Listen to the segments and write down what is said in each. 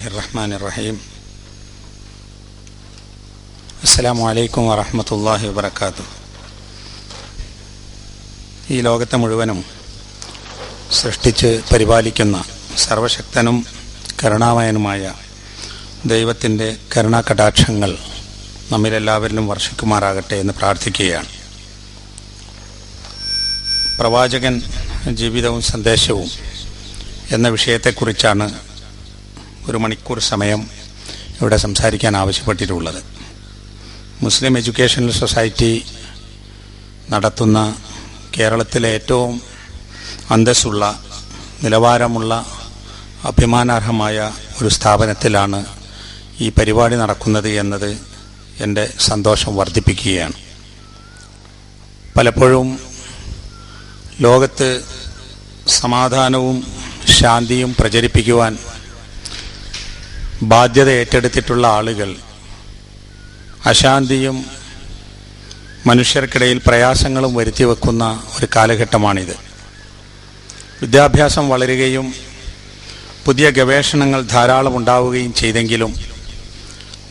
ബിസ്മില്ലാഹിർറഹ്മാനിർറഹീം. അസ്സലാമു അലൈക്കും വറഹ്മത്തുള്ളാഹി വബറകാതുഹു. ഈ ലോകത്തെ മുഴുവനും സൃഷ്ടിച്ച് പരിപാലിക്കുന്ന സർവശക്തനും കരുണാമയനുമായ ദൈവത്തിൻ്റെ കരുണാകടാക്ഷങ്ങൾ നമ്മിലെല്ലാവരിലും വർഷിക്കുമാറാകട്ടെ എന്ന് പ്രാർത്ഥിക്കുകയാണ്. പ്രവാചകൻ ജീവിതവും സന്ദേശവും എന്ന വിഷയത്തെക്കുറിച്ചാണ് ഒരു മണിക്കൂർ സമയം ഇവിടെ സംസാരിക്കാൻ ആവശ്യപ്പെട്ടിട്ടുള്ളത്. മുസ്ലിം എഡ്യൂക്കേഷണൽ സൊസൈറ്റി നടത്തുന്ന കേരളത്തിലെ ഏറ്റവും അന്തസ്സുള്ള, നിലവാരമുള്ള, അഭിമാനാർഹമായ ഒരു സ്ഥാപനത്തിലാണ് ഈ പരിപാടി നടക്കുന്നത് എന്നത് എൻ്റെ സന്തോഷം വർദ്ധിപ്പിക്കുകയാണ്. പലപ്പോഴും ലോകത്ത് സമാധാനവും ശാന്തിയും പ്രചരിപ്പിക്കുവാൻ ബാധ്യത ഏറ്റെടുത്തിട്ടുള്ള ആളുകൾ അശാന്തിയും മനുഷ്യർക്കിടയിൽ പ്രയാസങ്ങളും വരുത്തിവെക്കുന്ന ഒരു കാലഘട്ടമാണിത്. വിദ്യാഭ്യാസം വളരുകയും പുതിയ ഗവേഷണങ്ങൾ ധാരാളം ഉണ്ടാവുകയും ചെയ്തെങ്കിലും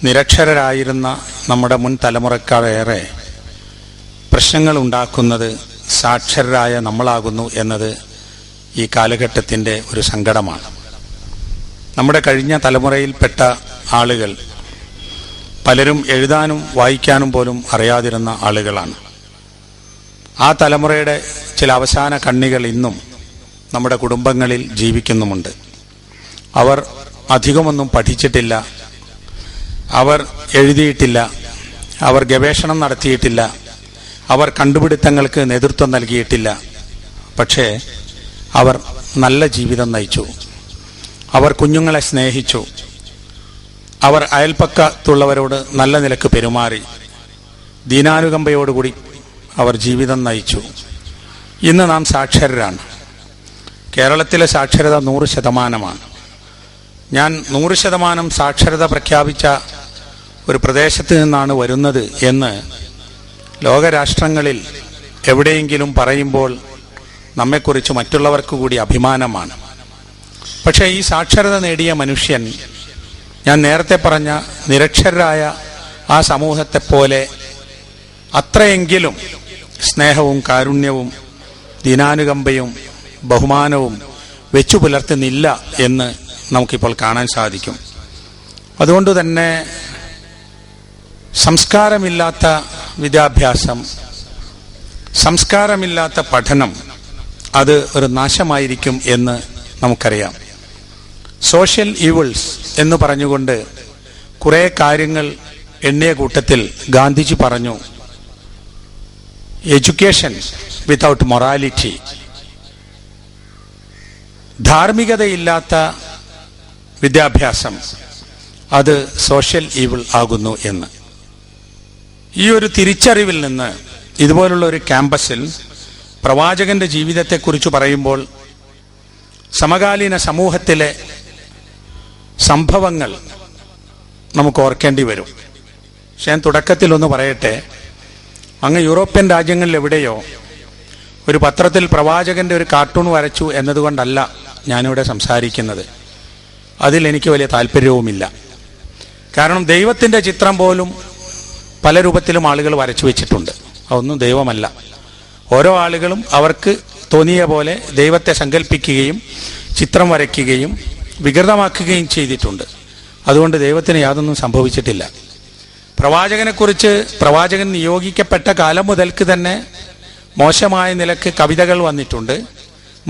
നിരക്ഷരരായിരുന്ന നമ്മുടെ മുൻ തലമുറക്കാളേറെ പ്രശ്നങ്ങൾ ഉണ്ടാക്കുന്നത് സാക്ഷരരായ നമ്മളാകുന്നു എന്നത് ഈ കാലഘട്ടത്തിൻ്റെ ഒരു സങ്കടമാണ്. നമ്മുടെ കഴിഞ്ഞ തലമുറയിൽപ്പെട്ട ആളുകൾ പലരും എഴുതാനും വായിക്കാനും പോലും അറിയാതിരുന്ന ആളുകളാണ്. ആ തലമുറയുടെ ചില അവസാന കണ്ണികൾ ഇന്നും നമ്മുടെ കുടുംബങ്ങളിൽ ജീവിക്കുന്നുമുണ്ട്. അവർ അധികമൊന്നും പഠിച്ചിട്ടില്ല, അവർ എഴുതിയിട്ടില്ല, അവർ ഗവേഷണം നടത്തിയിട്ടില്ല, അവർ കണ്ടുപിടുത്തങ്ങൾക്ക് നേതൃത്വം നൽകിയിട്ടില്ല. പക്ഷേ അവർ നല്ല ജീവിതം നയിച്ചു. അവർ കുഞ്ഞുങ്ങളെ സ്നേഹിച്ചു. അവർ അയൽപ്പക്കത്തുള്ളവരോട് നല്ല നിലക്ക് പെരുമാറി. ദീനാനുകമ്പയോടുകൂടി അവർ ജീവിതം നയിച്ചു. ഇന്ന് നാം സാക്ഷരരാണ്. കേരളത്തിലെ സാക്ഷരത 100%. ഞാൻ 100% സാക്ഷരത പ്രഖ്യാപിച്ച ഒരു പ്രദേശത്ത് നിന്നാണ് വരുന്നത് എന്ന് ലോകരാഷ്ട്രങ്ങളിൽ എവിടെയെങ്കിലും പറയുമ്പോൾ നമ്മെക്കുറിച്ച് മറ്റുള്ളവർക്ക് കൂടി അഭിമാനമാണ്. പക്ഷേ ഈ സാക്ഷരത നേടിയ മനുഷ്യൻ, ഞാൻ നേരത്തെ പറഞ്ഞ നിരക്ഷരരായ ആ സമൂഹത്തെപ്പോലെ അത്രയെങ്കിലും സ്നേഹവും കാരുണ്യവും ദീനാനുകമ്പയും ബഹുമാനവും വെച്ചു പുലർത്തുന്നില്ല എന്ന് നമുക്കിപ്പോൾ കാണാൻ സാധിക്കും. അതുകൊണ്ട് തന്നെ സംസ്കാരമില്ലാത്ത വിദ്യാഭ്യാസം, സംസ്കാരമില്ലാത്ത പഠനം അത് ഒരു നാശമായിരിക്കും എന്ന് നമുക്കറിയാം. സോഷ്യൽ ഈവിൾസ് എന്ന് പറഞ്ഞുകൊണ്ട് കുറേ കാര്യങ്ങൾ എണ്ണിയ കൂട്ടത്തിൽ ഗാന്ധിജി പറഞ്ഞു, എഡ്യൂക്കേഷൻ വിത്തൗട്ട് മൊറാലിറ്റി, ധാർമ്മികതയില്ലാത്ത വിദ്യാഭ്യാസം അത് സോഷ്യൽ ഈവിൾ ആകുന്നു എന്ന്. ഈ ഒരു തിരിച്ചറിവിൽ നിന്ന് ഇതുപോലുള്ള ഒരു ക്യാമ്പസിൽ പ്രവാചകന്റെ ജീവിതത്തെക്കുറിച്ച് പറയുമ്പോൾ സമകാലീന സമൂഹത്തിലെ സംഭവങ്ങൾ നമുക്ക് ഓർക്കേണ്ടി വരും. പക്ഷെ ഞാൻ തുടക്കത്തിൽ ഒന്ന് പറയട്ടെ, അങ്ങ് യൂറോപ്യൻ രാജ്യങ്ങളിൽ എവിടെയോ ഒരു പത്രത്തിൽ പ്രവാചകന്റെ ഒരു കാർട്ടൂൺ വരച്ചു എന്നതുകൊണ്ടല്ല ഞാനിവിടെ സംസാരിക്കുന്നത്. അതിൽ എനിക്ക് വലിയ താല്പര്യവുമില്ല. കാരണം ദൈവത്തിൻ്റെ ചിത്രം പോലും പല രൂപത്തിലും ആളുകൾ വരച്ചു വെച്ചിട്ടുണ്ട്. അതൊന്നും ദൈവമല്ല. ഓരോ ആളുകളും അവർക്ക് തോന്നിയ പോലെ ദൈവത്തെ സങ്കല്പിക്കുകയും ചിത്രം വരയ്ക്കുകയും വികൃതമാക്കുകയും ചെയ്തിട്ടുണ്ട്. അതുകൊണ്ട് ദൈവത്തിന് യാതൊന്നും സംഭവിച്ചിട്ടില്ല. പ്രവാചകനെക്കുറിച്ച് പ്രവാചകൻ നിയോഗിക്കപ്പെട്ട കാലം മുതൽക്ക് തന്നെ മോശമായ നിലക്ക് കവിതകൾ വന്നിട്ടുണ്ട്,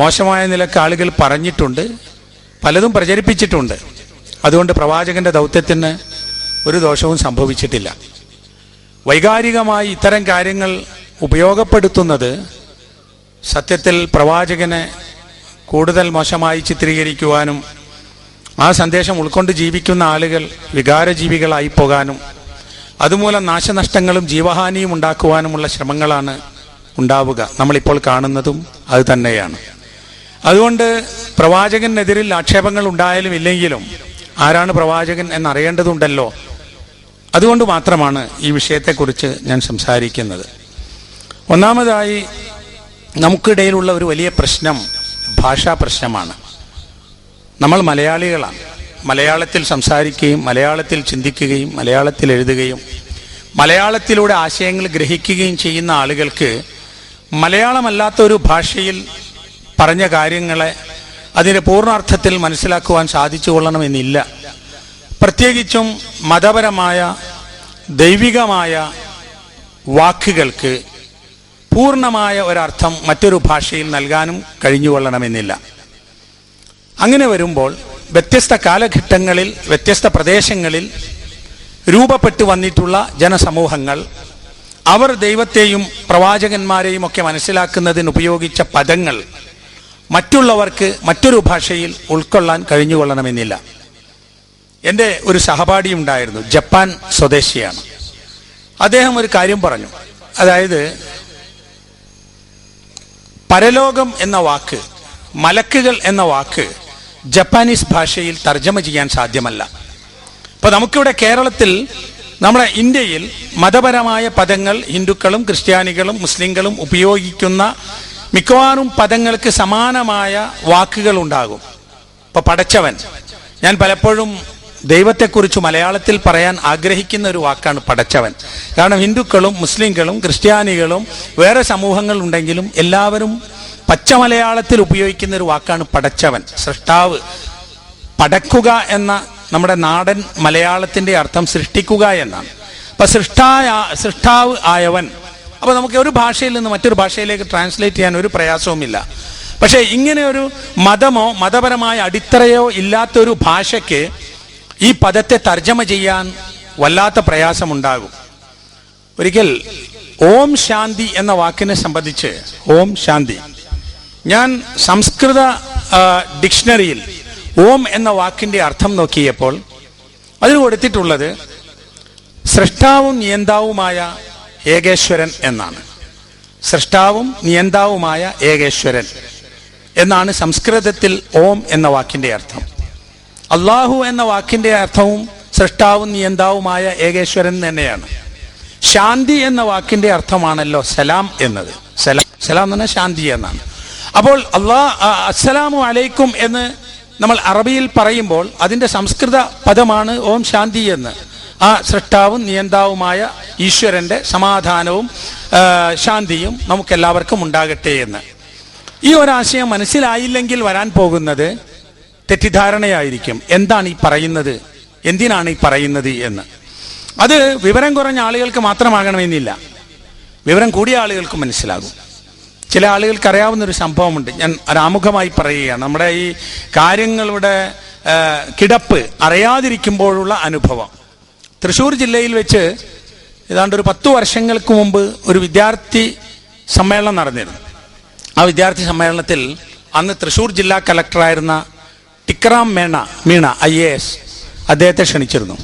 മോശമായ നിലക്ക് ആളുകൾ പറഞ്ഞിട്ടുണ്ട്, പലതും പ്രചരിപ്പിച്ചിട്ടുണ്ട്. അതുകൊണ്ട് പ്രവാചകന്റെ ദൗത്യത്തിന് ഒരു ദോഷവും സംഭവിച്ചിട്ടില്ല. വൈകാരികമായി ഇത്തരം കാര്യങ്ങൾ ഉപയോഗപ്പെടുത്തുന്നത് സത്യത്തിൽ പ്രവാചകനെ കൂടുതൽ മോശമായി ചിത്രീകരിക്കുവാനും ആ സന്ദേശം ഉൾക്കൊണ്ട് ജീവിക്കുന്ന ആളുകൾ വികാരജീവികളായി പോകാനും അതുമൂലം നാശനഷ്ടങ്ങളും ജീവഹാനിയും ഉണ്ടാക്കുവാനുമുള്ള ശ്രമങ്ങളാണ് ഉണ്ടാവുക. നമ്മളിപ്പോൾ കാണുന്നതും അത് തന്നെയാണ്. അതുകൊണ്ട് പ്രവാചകനെതിരിൽ ആക്ഷേപങ്ങൾ ഉണ്ടായാലും ഇല്ലെങ്കിലും ആരാണ് പ്രവാചകൻ എന്നറിയേണ്ടതുണ്ടല്ലോ. അതുകൊണ്ട് മാത്രമാണ് ഈ വിഷയത്തെക്കുറിച്ച് ഞാൻ സംസാരിക്കുന്നത്. ഒന്നാമതായി നമുക്കിടയിലുള്ള ഒരു വലിയ പ്രശ്നം ഭാഷാ പ്രശ്നമാണ്. നമ്മൾ മലയാളികളാണ്. മലയാളത്തിൽ സംസാരിക്കുകയും മലയാളത്തിൽ ചിന്തിക്കുകയും മലയാളത്തിൽ എഴുതുകയും മലയാളത്തിലൂടെ ആശയങ്ങൾ ഗ്രഹിക്കുകയും ചെയ്യുന്ന ആളുകൾക്ക് മലയാളമല്ലാത്ത ഒരു ഭാഷയിൽ പറഞ്ഞ കാര്യങ്ങളെ അതിൻ്റെ പൂർണ്ണാർത്ഥത്തിൽ മനസ്സിലാക്കുവാൻ സാധിച്ചു കൊള്ളണമെന്നില്ല. പ്രത്യേകിച്ചും മതപരമായ ദൈവികമായ വാക്കുകൾക്ക് പൂർണ്ണമായ ഒരർത്ഥം മറ്റൊരു ഭാഷയിൽ നൽകാനും കഴിഞ്ഞുകൊള്ളണമെന്നില്ല. അങ്ങനെ വരുമ്പോൾ വ്യത്യസ്ത കാലഘട്ടങ്ങളിൽ വ്യത്യസ്ത പ്രദേശങ്ങളിൽ രൂപപ്പെട്ടു വന്നിട്ടുള്ള ജനസമൂഹങ്ങൾ അവർ ദൈവത്തെയും പ്രവാചകന്മാരെയും ഒക്കെ മനസ്സിലാക്കുന്നതിന് ഉപയോഗിച്ച പദങ്ങൾ മറ്റുള്ളവർക്ക് മറ്റൊരു ഭാഷയിൽ ഉൾക്കൊള്ളാൻ കഴിഞ്ഞുകൊള്ളണമെന്നില്ല. എൻ്റെ ഒരു സഹപാഠി ഉണ്ടായിരുന്നു, ജപ്പാൻ സ്വദേശിയാണ്. അദ്ദേഹം ഒരു കാര്യം പറഞ്ഞു. അതായത് പരലോകം എന്ന വാക്ക്, മലക്കുകൾ എന്ന വാക്ക് ജപ്പാനീസ് ഭാഷയിൽ തർജ്ജമ ചെയ്യാൻ സാധ്യമല്ല. ഇപ്പൊ നമുക്കിവിടെ കേരളത്തിൽ, നമ്മുടെ ഇന്ത്യയിൽ മതപരമായ പദങ്ങൾ ഹിന്ദുക്കളും ക്രിസ്ത്യാനികളും മുസ്ലിങ്ങളും ഉപയോഗിക്കുന്ന മിക്കവാറും പദങ്ങൾക്ക് സമാനമായ വാക്കുകൾ ഉണ്ടാകും. ഇപ്പൊ പടച്ചവൻ, ഞാൻ പലപ്പോഴും ദൈവത്തെക്കുറിച്ച് മലയാളത്തിൽ പറയാൻ ആഗ്രഹിക്കുന്ന ഒരു വാക്കാണ് പടച്ചവൻ. കാരണം ഹിന്ദുക്കളും മുസ്ലിങ്ങളും ക്രിസ്ത്യാനികളും വേറെ സമൂഹങ്ങൾ ഉണ്ടെങ്കിലും എല്ലാവരും പച്ച മലയാളത്തിൽ ഉപയോഗിക്കുന്ന ഒരു വാക്കാണ് പടച്ചവൻ, സൃഷ്ടാവ്. പടക്കുക എന്ന നമ്മുടെ നാടൻ മലയാളത്തിന്റെ അർത്ഥം സൃഷ്ടിക്കുക എന്നാണ്. അപ്പൊ സൃഷ്ടാവ് ആയവൻ. അപ്പൊ നമുക്ക് ഒരു ഭാഷയിൽ നിന്ന് മറ്റൊരു ഭാഷയിലേക്ക് ട്രാൻസ്ലേറ്റ് ചെയ്യാൻ ഒരു പ്രയാസവുമില്ല. പക്ഷെ ഇങ്ങനെ ഒരു മതമോ മതപരമായ അടിത്തറയോ ഇല്ലാത്തൊരു ഭാഷയ്ക്ക് ഈ പദത്തെ തർജ്ജമ ചെയ്യാൻ വല്ലാത്ത പ്രയാസമുണ്ടാകും. ഒരിക്കൽ ഓം ശാന്തി എന്ന വാക്കിനെ സംബന്ധിച്ച്, ഓം ശാന്തി, ഞാൻ സംസ്കൃത ഡിക്ഷണറിയിൽ ഓം എന്ന വാക്കിന്റെ അർത്ഥം നോക്കിയപ്പോൾ അതിന് കൊടുത്തിട്ടുള്ളത് സൃഷ്ടാവും നിയന്താവുമായ ഏകേശ്വരൻ എന്നാണ്. സൃഷ്ടാവും നിയന്താവുമായ ഏകേശ്വരൻ എന്നാണ് സംസ്കൃതത്തിൽ ഓം എന്ന വാക്കിന്റെ അർത്ഥം. അള്ളാഹു എന്ന വാക്കിന്റെ അർത്ഥവും സൃഷ്ടാവും നിയന്താവുമായ ഏകേശ്വരൻ തന്നെയാണ്. ശാന്തി എന്ന വാക്കിന്റെ അർത്ഥമാണല്ലോ സലാം എന്നത്. സലാം എന്ന് പറഞ്ഞാൽ ശാന്തി എന്നാണ്. അപ്പോൾ അസ്സലാമു അലൈക്കും എന്ന് നമ്മൾ അറബിയിൽ പറയുമ്പോൾ അതിന്റെ സംസ്കൃത പദമാണ് ഓം ശാന്തി എന്ന്. ആ സൃഷ്ടാവും നിയന്താവുമായ ഈശ്വരന്റെ സമാധാനവും ശാന്തിയും നമുക്കെല്ലാവർക്കും ഉണ്ടാകട്ടെ എന്ന്. ഈ ഒരാശയം മനസ്സിലായില്ലെങ്കിൽ വരാൻ പോകുന്നത് തെറ്റിദ്ധാരണയായിരിക്കും. എന്താണ് ഈ പറയുന്നത്, എന്തിനാണ് ഈ പറയുന്നത് എന്ന്. അത് വിവരം കുറഞ്ഞ ആളുകൾക്ക് മാത്രമാകണമെന്നില്ല, വിവരം കൂടിയ ആളുകൾക്ക് മനസ്സിലാകും. ചില ആളുകൾക്ക് അറിയാവുന്നൊരു സംഭവമുണ്ട്, ഞാൻ ആമുഖമായി പറയുകയാണ്. നമ്മുടെ ഈ കാര്യങ്ങളുടെ കിടപ്പ് അറിയാതിരിക്കുമ്പോഴുള്ള അനുഭവം. തൃശ്ശൂർ ജില്ലയിൽ വെച്ച് ഏതാണ്ട് ഒരു 10 വർഷങ്ങൾക്ക് മുമ്പ് ഒരു വിദ്യാർത്ഥി സമ്മേളനം നടന്നിരുന്നു. ആ വിദ്യാർത്ഥി സമ്മേളനത്തിൽ അന്ന് തൃശ്ശൂർ ജില്ലാ കലക്ടറായിരുന്ന ടിക്കറാം മീണ IAS അദ്ദേഹത്തെ ക്ഷണിച്ചിരുന്നു.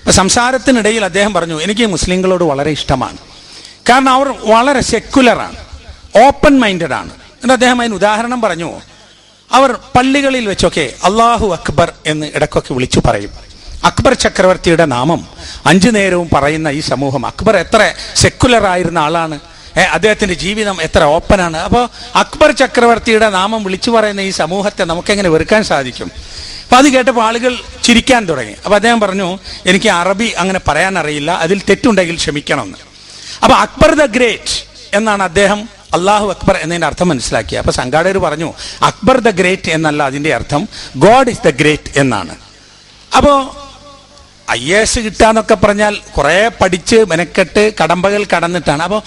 അപ്പൊ സംസാരത്തിനിടയിൽ അദ്ദേഹം പറഞ്ഞു, എനിക്ക് മുസ്ലിങ്ങളോട് വളരെ ഇഷ്ടമാണ്, കാരണം അവർ വളരെ സെക്കുലറാണ്, ഓപ്പൺ മൈൻഡഡ് ആണ്. എന്നിട്ട് അദ്ദേഹം അതിന് ഉദാഹരണം പറഞ്ഞു. അവർ പള്ളികളിൽ വെച്ചൊക്കെ അള്ളാഹു അക്ബർ എന്ന് ഇടയ്ക്കൊക്കെ വിളിച്ചു പറയും. അക്ബർ ചക്രവർത്തിയുടെ നാമം 5 നേരവും പറയുന്ന ഈ സമൂഹം, അക്ബർ എത്ര സെക്കുലർ ആയിരുന്ന ആളാണ്, അദ്ദേഹത്തിന്റെ ജീവിതം എത്ര ഓപ്പണാണ്. അപ്പോൾ അക്ബർ ചക്രവർത്തിയുടെ നാമം വിളിച്ചു പറയുന്ന ഈ സമൂഹത്തെ നമുക്കെങ്ങനെ വെറുക്കാൻ സാധിക്കും? അപ്പൊ അത് കേട്ടപ്പോൾ ആളുകൾ ചിരിക്കാൻ തുടങ്ങി. അപ്പൊ അദ്ദേഹം പറഞ്ഞു, എനിക്ക് അറബി അങ്ങനെ പറയാൻ അറിയില്ല, അതിൽ തെറ്റുണ്ടെങ്കിൽ ക്ഷമിക്കണമെന്ന്. അപ്പൊ അക്ബർ ദ ഗ്രേറ്റ് എന്നാണ് അദ്ദേഹം അള്ളാഹു അക്ബർ എന്നതിന്റെ അർത്ഥം മനസ്സിലാക്കിയത്. അപ്പൊ സംഘാടകർ പറഞ്ഞു, അക്ബർ ദ ഗ്രേറ്റ് എന്നല്ല അതിന്റെ അർത്ഥം, ഗോഡ് ഇസ് ദ ഗ്രേറ്റ് എന്നാണ്. അപ്പോ IAS കിട്ടാന്നൊക്കെ പറഞ്ഞാൽ കുറെ പഠിച്ച് മെനക്കെട്ട് കടമ്പകൾ കടന്നിട്ടാണ്. അപ്പോൾ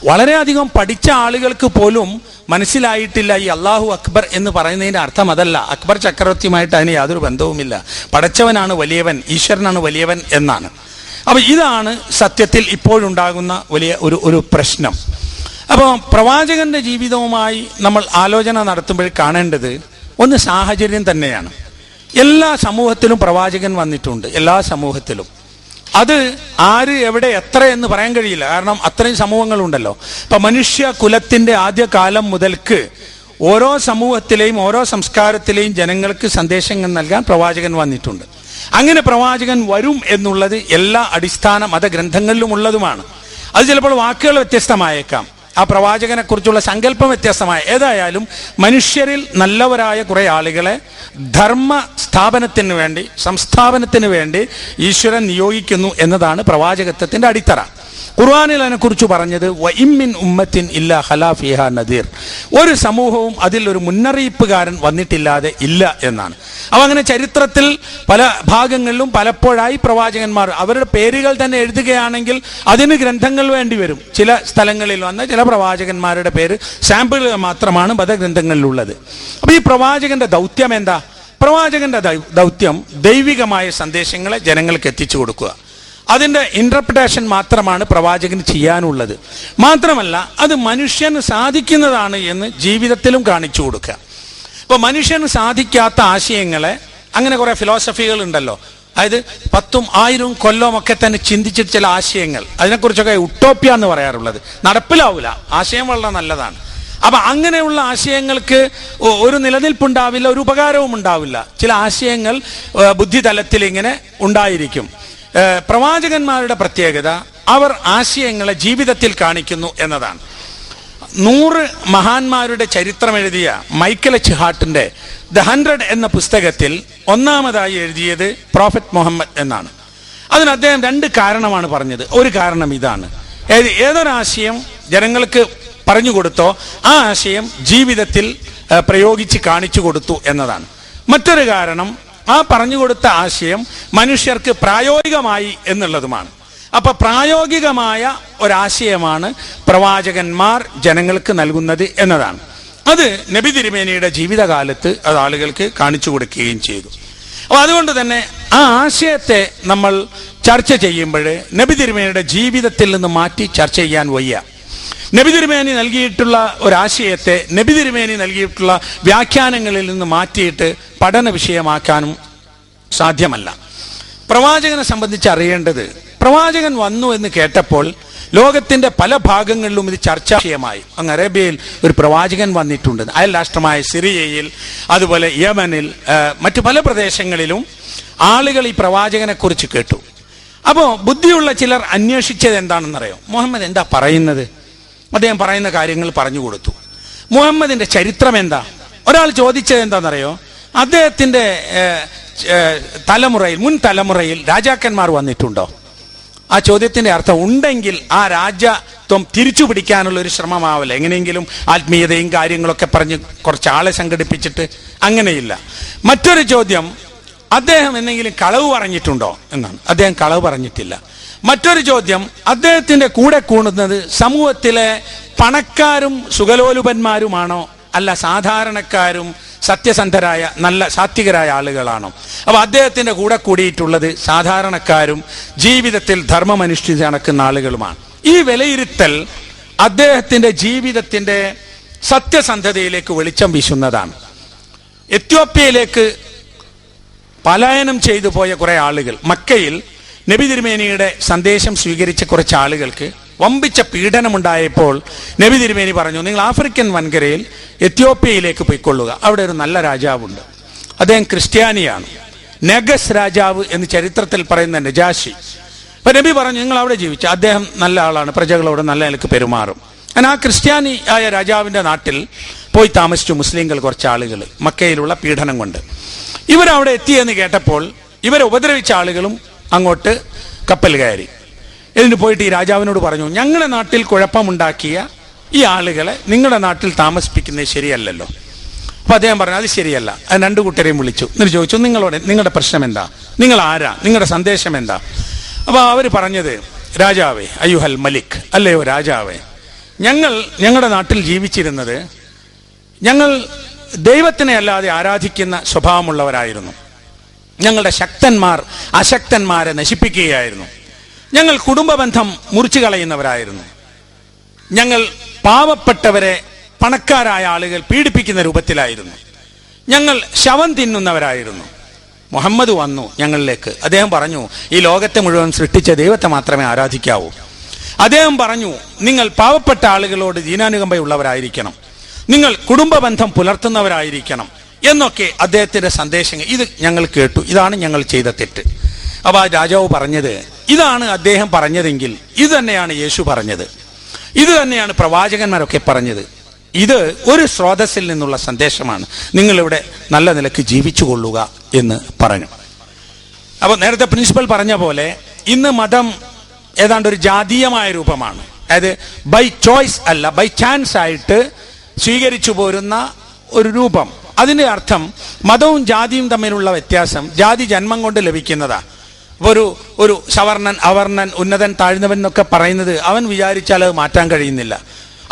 വളരെയധികം പഠിച്ച ആളുകൾക്ക് പോലും മനസ്സിലായിട്ടില്ല ഈ അള്ളാഹു അക്ബർ എന്ന് പറയുന്നതിന്റെ അർത്ഥം അതല്ല, അക്ബർ ചക്രവർത്തിയുമായിട്ട് അതിന് യാതൊരു ബന്ധവുമില്ല, പടച്ചവനാണ് വലിയവൻ, ഈശ്വരനാണ് വലിയവൻ എന്നാണ്. അപ്പൊ ഇതാണ് സത്യത്തിൽ ഇപ്പോഴുണ്ടാകുന്ന വലിയ ഒരു പ്രശ്നം. അപ്പോൾ പ്രവാചകന്റെ ജീവിതവുമായി നമ്മൾ ആലോചന നടത്തുമ്പോൾ കാണേണ്ടത് ഒന്ന് സാഹചര്യം തന്നെയാണ്. എല്ലാ സമൂഹത്തിലും പ്രവാചകൻ വന്നിട്ടുണ്ട്, എല്ലാ സമൂഹത്തിലും. അത് ആര് എവിടെ എത്ര എന്ന് പറയാൻ കഴിയില്ല, കാരണം അത്രയും സമൂഹങ്ങളുണ്ടല്ലോ. ഇപ്പൊ മനുഷ്യ കുലത്തിന്റെ ആദ്യകാലം മുതൽക്ക് ഓരോ സമൂഹത്തിലെയും ഓരോ സംസ്കാരത്തിലെയും ജനങ്ങൾക്ക് സന്ദേശങ്ങൾ നൽകാൻ പ്രവാചകൻ വന്നിട്ടുണ്ട്. അങ്ങനെ പ്രവാചകൻ വരും എന്നുള്ളത് എല്ലാ അടിസ്ഥാന മതഗ്രന്ഥങ്ങളിലും ഉള്ളതുമാണ്. അത് ചിലപ്പോൾ വാക്കുകൾ വ്യത്യസ്തമായേക്കാം, ആ പ്രവാചകനെ കുറിച്ചുള്ള സങ്കല്പം വ്യത്യസ്തമായ. ഏതായാലും മനുഷ്യരിൽ നല്ലവരായ കുറെ ആളുകളെ ധർമ്മ സ്ഥാപനത്തിന് വേണ്ടി, സംസ്ഥാപനത്തിന് വേണ്ടി ഈശ്വരൻ നിയോഗിക്കുന്നു എന്നതാണ് പ്രവാചകത്വത്തിന്റെ അടിത്തറ. ഖുർആനിൽ അതിനെക്കുറിച്ച് പറഞ്ഞത് വഇമ്മിൻ ഉമ്മത്തിൻ ഇല്ലാ ഖലാ ഫീഹാ നദീർ, ഒരു സമൂഹവും അതിൽ ഒരു മുന്നറിയിപ്പുകാരൻ വന്നിട്ടില്ലാതെ ഇല്ല എന്നാണ്. അപ്പോൾ അങ്ങനെ ചരിത്രത്തിൽ പല ഭാഗങ്ങളിലും പലപ്പോഴായി പ്രവാചകന്മാർ അവരുടെ പേരുകൾ തന്നെ എഴുതുകയാണെങ്കിൽ അതിന് ഗ്രന്ഥങ്ങൾ വേണ്ടി വരും. ചില സ്ഥലങ്ങളിൽ വന്ന ചില പ്രവാചകന്മാരുടെ പേര് സാമ്പിളുകൾ മാത്രമാണ് മതഗ്രന്ഥങ്ങളിലുള്ളത്. അപ്പോൾ ഈ പ്രവാചകന്റെ ദൗത്യം എന്താ? പ്രവാചകന്റെ ദൗത്യം ദൈവികമായ സന്ദേശങ്ങളെ ജനങ്ങൾക്ക് എത്തിച്ചു കൊടുക്കുക. അതിൻ്റെ ഇന്റർപ്രിട്ടേഷൻ മാത്രമാണ് പ്രവാചകന് ചെയ്യാനുള്ളത്. മാത്രമല്ല അത് മനുഷ്യന് സാധിക്കുന്നതാണ് എന്ന് ജീവിതത്തിലും കാണിച്ചു കൊടുക്കുക. ഇപ്പോൾ മനുഷ്യന് സാധിക്കാത്ത ആശയങ്ങളെ, അങ്ങനെ കുറെ ഫിലോസഫികൾ ഉണ്ടല്ലോ, അതായത് 10,000 1,000 കൊല്ലമൊക്കെ തന്നെ ചിന്തിച്ചിട്ട് ചില ആശയങ്ങൾ, അതിനെക്കുറിച്ചൊക്കെ ഉട്ടോപ്യ എന്ന് പറയാറുള്ളത്, നടപ്പിലാവില്ല. ആശയം വളരെ നല്ലതാണ്. അപ്പൊ അങ്ങനെയുള്ള ആശയങ്ങൾക്ക് ഒരു നിലനിൽപ്പുണ്ടാവില്ല, ഒരു ഉപകാരവും ഉണ്ടാവില്ല. ചില ആശയങ്ങൾ ബുദ്ധിതലത്തിൽ ഇങ്ങനെ ഉണ്ടായിരിക്കും. പ്രവാചകന്മാരുടെ പ്രത്യേകത അവർ ആശയങ്ങളെ ജീവിതത്തിൽ കാണിക്കുന്നു എന്നതാണ്. 100 മഹാന്മാരുടെ ചരിത്രം എഴുതിയ മൈക്കൽ എച്ച് ഹാർട്ടിന്റെ ദ 100 എന്ന പുസ്തകത്തിൽ ഒന്നാമതായി എഴുതിയത് പ്രോഫറ്റ് മുഹമ്മദ് എന്നാണ്. അതിന് അദ്ദേഹം 2 കാരണമാണ് പറഞ്ഞത്. ഒരു കാരണം ഇതാണ്, ഏതൊരാശയം ജനങ്ങൾക്ക് പറഞ്ഞു കൊടുത്തോ ആ ആശയം ജീവിതത്തിൽ പ്രയോഗിച്ച് കാണിച്ചു കൊടുത്തു എന്നതാണ്. മറ്റൊരു കാരണം ആ പറഞ്ഞു കൊടുത്ത ആശയം മനുഷ്യർക്ക് പ്രായോഗികമായി എന്നുള്ളതുമാണ്. അപ്പൊ പ്രായോഗികമായ ഒരാശയമാണ് പ്രവാചകന്മാർ ജനങ്ങൾക്ക് നൽകുന്നത് എന്നതാണ്. അത് നബി തിരുമേനിയുടെ ജീവിതകാലത്ത് അത് ആളുകൾക്ക് കാണിച്ചു കൊടുക്കുകയും ചെയ്തു. അപ്പൊ അതുകൊണ്ട് തന്നെ ആ ആശയത്തെ നമ്മൾ ചർച്ച ചെയ്യുമ്പോൾ നബി തിരുമേനിയുടെ ജീവിതത്തിൽ നിന്ന് മാറ്റി ചർച്ച ചെയ്യാൻ വയ്യ. നബി തിരുമേനി നൽകിയിട്ടുള്ള ഒരാശയത്തെ നബി തിരുമേനി നൽകിയിട്ടുള്ള വ്യാഖ്യാനങ്ങളിൽ നിന്ന് മാറ്റിയിട്ട് പഠന വിഷയമാക്കാനും സാധ്യമല്ല. പ്രവാചകനെ സംബന്ധിച്ച് അറിയേണ്ടത്, പ്രവാചകൻ വന്നു എന്ന് കേട്ടപ്പോൾ ലോകത്തിന്റെ പല ഭാഗങ്ങളിലും ഇത് ചർച്ചാ വിഷയമായി. അങ്ങ് അറേബ്യയിൽ ഒരു പ്രവാചകൻ വന്നിട്ടുണ്ട്, അയൽ രാഷ്ട്രമായ സിറിയയിൽ, അതുപോലെ യമനിൽ, മറ്റു പല പ്രദേശങ്ങളിലും ആളുകൾ ഈ പ്രവാചകനെ കുറിച്ച് കേട്ടു. അപ്പോൾ ബുദ്ധിയുള്ള ചിലർ അന്വേഷിച്ചത് എന്താണെന്നറിയോ? മുഹമ്മദ് എന്താ പറയുന്നത്? അദ്ദേഹം പറയുന്ന കാര്യങ്ങൾ പറഞ്ഞു കൊടുത്തു. മുഹമ്മദിന്റെ ചരിത്രം എന്താ? ഒരാൾ ചോദിച്ചത് എന്താണെന്നറിയോ? അദ്ദേഹത്തിന്റെ തലമുറയിൽ, മുൻ തലമുറയിൽ രാജാക്കന്മാർ വന്നിട്ടുണ്ടോ? ആ ചോദ്യത്തിന്റെ അർത്ഥം ഉണ്ടെങ്കിൽ ആ രാജ്യത്വം തിരിച്ചു പിടിക്കാനുള്ള ഒരു ശ്രമമാവില്ല. എങ്ങനെയെങ്കിലും ആത്മീയതയും കാര്യങ്ങളൊക്കെ പറഞ്ഞ് കുറച്ച് ആളെ സംഘടിപ്പിച്ചിട്ട്, അങ്ങനെയില്ല. മറ്റൊരു ചോദ്യം, അദ്ദേഹം എന്തെങ്കിലും കളവ് പറഞ്ഞിട്ടുണ്ടോ എന്നാണ്. അദ്ദേഹം കളവ് പറഞ്ഞിട്ടില്ല. മറ്റൊരു ചോദ്യം, അദ്ദേഹത്തിന്റെ കൂടെ കൂടുന്നത് സമൂഹത്തിലെ പണക്കാരും സുഖലോലുപന്മാരുമാണോ, അല്ല സാധാരണക്കാരും സത്യസന്ധരായ നല്ല സാത്വികരായ ആളുകളാണോ? അപ്പൊ അദ്ദേഹത്തിന്റെ കൂടെ കൂടിയിട്ടുള്ളത് സാധാരണക്കാരും ജീവിതത്തിൽ ധർമ്മമനുഷ്ഠിച്ച് നടക്കുന്ന ആളുകളുമാണ്. ഈ വിലയിരുത്തൽ അദ്ദേഹത്തിന്റെ ജീവിതത്തിന്റെ സത്യസന്ധതയിലേക്ക് വെളിച്ചം വീശുന്നതാണ്. എത്യോപ്യയിലേക്ക് പലായനം ചെയ്തു പോയ കുറെ ആളുകൾ, മക്കയിൽ നബി തിരുമേനിയുടെ സന്ദേശം സ്വീകരിച്ച കുറച്ച് ആളുകൾക്ക് വമ്പിച്ച പീഡനമുണ്ടായപ്പോൾ നബി തിരുമേനി പറഞ്ഞു, നിങ്ങൾ ആഫ്രിക്കൻ വൻകരയിൽ എത്യോപ്യയിലേക്ക് പോയിക്കൊള്ളുക, അവിടെ ഒരു നല്ല രാജാവുണ്ട്. അദ്ദേഹം ക്രിസ്ത്യാനിയാണ്, നെഗസ് രാജാവ് എന്ന് ചരിത്രത്തിൽ പറയുന്ന നജാഷി. അപ്പൊ നബി പറഞ്ഞു, നിങ്ങൾ അവിടെ ജീവിച്ചു, അദ്ദേഹം നല്ല ആളാണ്, പ്രജകളോട് നല്ല നിലക്ക് പെരുമാറും. അങ്ങനെ ആ ക്രിസ്ത്യാനി ആയ രാജാവിന്റെ നാട്ടിൽ പോയി താമസിച്ചു മുസ്ലിങ്ങൾ കുറച്ച് ആളുകൾ, മക്കയിലുള്ള പീഡനം കൊണ്ട്. ഇവരവിടെ എത്തിയെന്ന് കേട്ടപ്പോൾ ഇവരെ ഉപദ്രവിച്ച ആളുകളും അങ്ങോട്ട് കപ്പൽ കയറി. എന്നിട്ട് പോയിട്ട് ഈ രാജാവിനോട് പറഞ്ഞു, ഞങ്ങളുടെ നാട്ടിൽ കുഴപ്പമുണ്ടാക്കിയ ഈ ആളുകളെ നിങ്ങളുടെ നാട്ടിൽ താമസിപ്പിക്കുന്നത് ശരിയല്ലല്ലോ. അപ്പൊ അദ്ദേഹം പറഞ്ഞു, അത് ശരിയല്ല. അത് 2 കൂട്ടരെയും വിളിച്ചു. എന്നിട്ട് ചോദിച്ചു, നിങ്ങളുടെ പ്രശ്നം എന്താ? നിങ്ങൾ ആരാ? നിങ്ങളുടെ സന്ദേശം എന്താ? അപ്പൊ അവർ പറഞ്ഞത്, രാജാവേ, അയ്യുഹൽ മലിക്, അല്ലയോ രാജാവേ, ഞങ്ങളുടെ നാട്ടിൽ ജീവിച്ചിരുന്നത് ഞങ്ങൾ ദൈവത്തിനെ അല്ലാതെ ആരാധിക്കുന്ന സ്വഭാവമുള്ളവരായിരുന്നു. ഞങ്ങളുടെ ശക്തന്മാർ അശക്തന്മാരെ നശിപ്പിക്കുകയായിരുന്നു. ഞങ്ങൾ കുടുംബബന്ധം മുറിച്ചു കളയുന്നവരായിരുന്നു. ഞങ്ങൾ പാവപ്പെട്ടവരെ പണക്കാരായ ആളുകൾ പീഡിപ്പിക്കുന്ന രൂപത്തിലായിരുന്നു. ഞങ്ങൾ ശവം തിന്നുന്നവരായിരുന്നു. മുഹമ്മദ് വന്നു ഞങ്ങളിലേക്ക്. അദ്ദേഹം പറഞ്ഞു, ഈ ലോകത്തെ മുഴുവൻ സൃഷ്ടിച്ച ദൈവത്തെ മാത്രമേ ആരാധിക്കാവൂ. അദ്ദേഹം പറഞ്ഞു, നിങ്ങൾ പാവപ്പെട്ട ആളുകളോട് ദീനാനുകമ്പയുള്ളവരായിരിക്കണം, നിങ്ങൾ കുടുംബബന്ധം പുലർത്തുന്നവരായിരിക്കണം എന്നൊക്കെ അദ്ദേഹത്തിന്റെ സന്ദേശങ്ങൾ. ഇത് ഞങ്ങൾ കേട്ടു, ഇതാണ് ഞങ്ങൾ ചെയ്ത തെറ്റ്. അപ്പൊ ആ രാജാവ് പറഞ്ഞത്, ഇതാണ് അദ്ദേഹം പറഞ്ഞതെങ്കിൽ ഇത് തന്നെയാണ് യേശു പറഞ്ഞത്. ഇത് തന്നെയാണ് പ്രവാചകന്മാരൊക്കെ പറഞ്ഞത്. ഇത് ഒരു സ്രോതസ്സിൽ നിന്നുള്ള സന്ദേശമാണ്, നിങ്ങളിവിടെ നല്ല നിലക്ക് ജീവിച്ചു കൊള്ളുക എന്ന് പറഞ്ഞു. അപ്പോൾ നേരത്തെ പ്രിൻസിപ്പൽ പറഞ്ഞ പോലെ ഇന്ന് മതം ഏതാണ്ട് ഒരു ജാതീയമായ രൂപമാണ്. അതായത് ബൈ ചോയ്സ് അല്ല, ബൈ ചാൻസ് ആയിട്ട് സ്വീകരിച്ചു പോരുന്ന ഒരു രൂപം. അതിൻ്റെ അർത്ഥം മതവും ജാതിയും തമ്മിലുള്ള വ്യത്യാസം ജാതി ജന്മം കൊണ്ട് ലഭിക്കുന്നതാണ്. ഒരു സവർണൻ, അവർണൻ, ഉന്നതൻ, താഴ്ന്നവൻ എന്നൊക്കെ പറയുന്നത് അവൻ വിചാരിച്ചാൽ അത് മാറ്റാൻ കഴിയുന്നില്ല.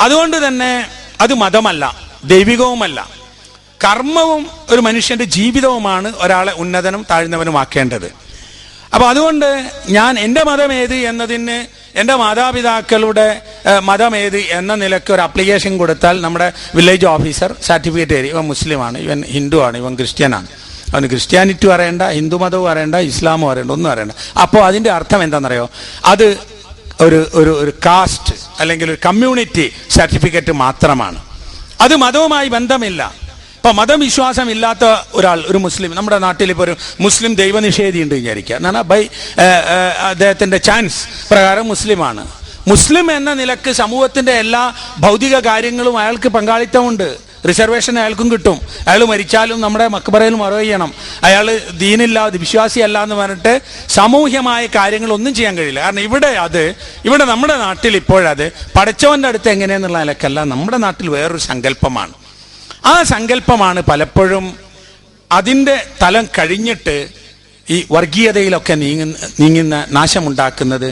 അതുകൊണ്ട് തന്നെ അത് മതമല്ല, ദൈവികവുമല്ല. കർമ്മവും ഒരു മനുഷ്യന്റെ ജീവിതവുമാണ് ഒരാളെ ഉന്നതനും താഴ്ന്നവനുമാക്കേണ്ടത്. അപ്പൊ അതുകൊണ്ട് ഞാൻ എൻ്റെ മതം ഏത് എന്നതിന് എൻ്റെ മാതാപിതാക്കളുടെ മതം ഏത് എന്ന നിലയ്ക്ക് ഒരു അപ്ലിക്കേഷൻ കൊടുത്താൽ നമ്മുടെ വില്ലേജ് ഓഫീസർ സർട്ടിഫിക്കറ്റ് തരും. ഇവൻ മുസ്ലിമാണ്, ഇവൻ ഹിന്ദു ആണ്, ഇവൻ ക്രിസ്ത്യനാണ്. അവന് ക്രിസ്ത്യാനിറ്റി അറിയണ്ട, ഹിന്ദു മതവും അറിയണ്ട, ഇസ്ലാമും അറിയണ്ട, ഒന്നും അറിയണ്ട. അപ്പോൾ അതിൻ്റെ അർത്ഥം എന്താണെന്നറിയോ? അത് ഒരു കാസ്റ്റ് അല്ലെങ്കിൽ ഒരു കമ്മ്യൂണിറ്റി സർട്ടിഫിക്കറ്റ് മാത്രമാണ്. അത് മതവുമായി ബന്ധമില്ല. ഇപ്പൊ മതവിശ്വാസം ഇല്ലാത്ത ഒരാൾ, ഒരു മുസ്ലിം, നമ്മുടെ നാട്ടിൽ ഇപ്പോൾ ഒരു മുസ്ലിം ദൈവനിഷേധി ഉണ്ട് വിചാരിക്കുക, എന്നാണ് ബൈ അദ്ദേഹത്തിന്റെ ചാൻസ് പ്രകാരം മുസ്ലിമാണ്. മുസ്ലിം എന്ന നിലക്ക് സമൂഹത്തിന്റെ എല്ലാ ഭൗതിക കാര്യങ്ങളും അയാൾക്ക് പങ്കാളിത്തമുണ്ട്. റിസർവേഷൻ അയാൾക്കും കിട്ടും. അയാൾ മരിച്ചാലും നമ്മുടെ മക്ബറയിൽ മറവ് ചെയ്യണം. അയാൾ ദീനില്ല, വിശ്വാസിയല്ല എന്ന് പറഞ്ഞിട്ട് സാമൂഹ്യമായ കാര്യങ്ങളൊന്നും ചെയ്യാൻ കഴിയില്ല. കാരണം ഇവിടെ നമ്മുടെ നാട്ടിൽ ഇപ്പോഴത് പടച്ചവന്റെ അടുത്ത് എങ്ങനെയെന്നുള്ള നിലക്കല്ല, നമ്മുടെ നാട്ടിൽ വേറൊരു സങ്കല്പമാണ്. ആ സങ്കല്പമാണ് പലപ്പോഴും അതിൻ്റെ തലം കഴിഞ്ഞിട്ട് ഈ വർഗീയതയിലൊക്കെ നീങ്ങുന്ന നാശമുണ്ടാക്കുന്നത്.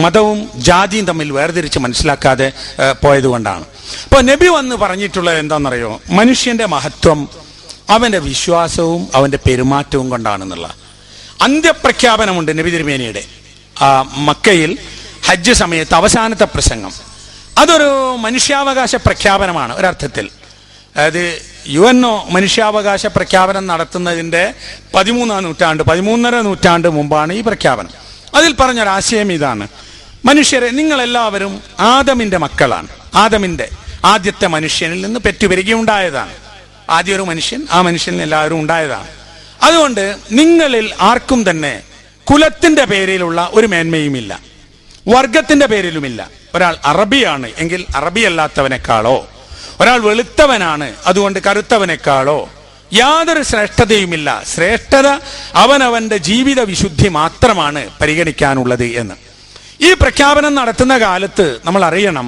മതവും ജാതിയും തമ്മിൽ വേർതിരിച്ച് മനസ്സിലാക്കാതെ പോയതുകൊണ്ടാണ്. അപ്പോൾ നബി വന്ന് പറഞ്ഞിട്ടുള്ളത് എന്താണെന്നറിയോ? മനുഷ്യന്റെ മഹത്വം അവന്റെ വിശ്വാസവും അവന്റെ പെരുമാറ്റവും കൊണ്ടാണെന്നുള്ള അന്ത്യപ്രഖ്യാപനമുണ്ട് നബി തിരുമേനിയുടെ. മക്കയിൽ ഹജ്ജ് സമയത്ത് അവസാനത്തെ പ്രസംഗം അതൊരു മനുഷ്യാവകാശ പ്രഖ്യാപനമാണ് ഒരർത്ഥത്തിൽ. അതായത് UNO മനുഷ്യാവകാശ പ്രഖ്യാപനം നടത്തുന്നതിൻ്റെ 13.5 നൂറ്റാണ്ട് മുമ്പാണ് ഈ പ്രഖ്യാപനം. അതിൽ പറഞ്ഞൊരാശയം ഇതാണ്: മനുഷ്യരെ, നിങ്ങളെല്ലാവരും ആദമിന്റെ മക്കളാണ്. ആദമിന്റെ ആദ്യത്തെ മനുഷ്യനിൽ നിന്ന് പെറ്റുപെരുകയുണ്ടായതാണ്. ആദ്യ ഒരു മനുഷ്യൻ, ആ മനുഷ്യനിൽ എല്ലാവരും ഉണ്ടായതാണ്. അതുകൊണ്ട് നിങ്ങളിൽ ആർക്കും തന്നെ കുലത്തിന്റെ പേരിലുള്ള ഒരു മേന്മയുമില്ല, വർഗത്തിന്റെ പേരിലുമില്ല. ഒരാൾ അറബിയാണ് എങ്കിൽ അറബിയല്ലാത്തവനേക്കാളോ, ഒരാൾ വെളുത്തവനാണ് അതുകൊണ്ട് കറുത്തവനേക്കാളോ യാതൊരു ശ്രേഷ്ഠതയുമില്ല. ശ്രേഷ്ഠത അവനവന്റെ ജീവിത വിശുദ്ധി മാത്രമാണ് പരിഗണിക്കാനുള്ളത് എന്ന് ഈ പ്രഖ്യാപനം നടത്തുന്ന കാലത്ത് നമ്മൾ അറിയണം,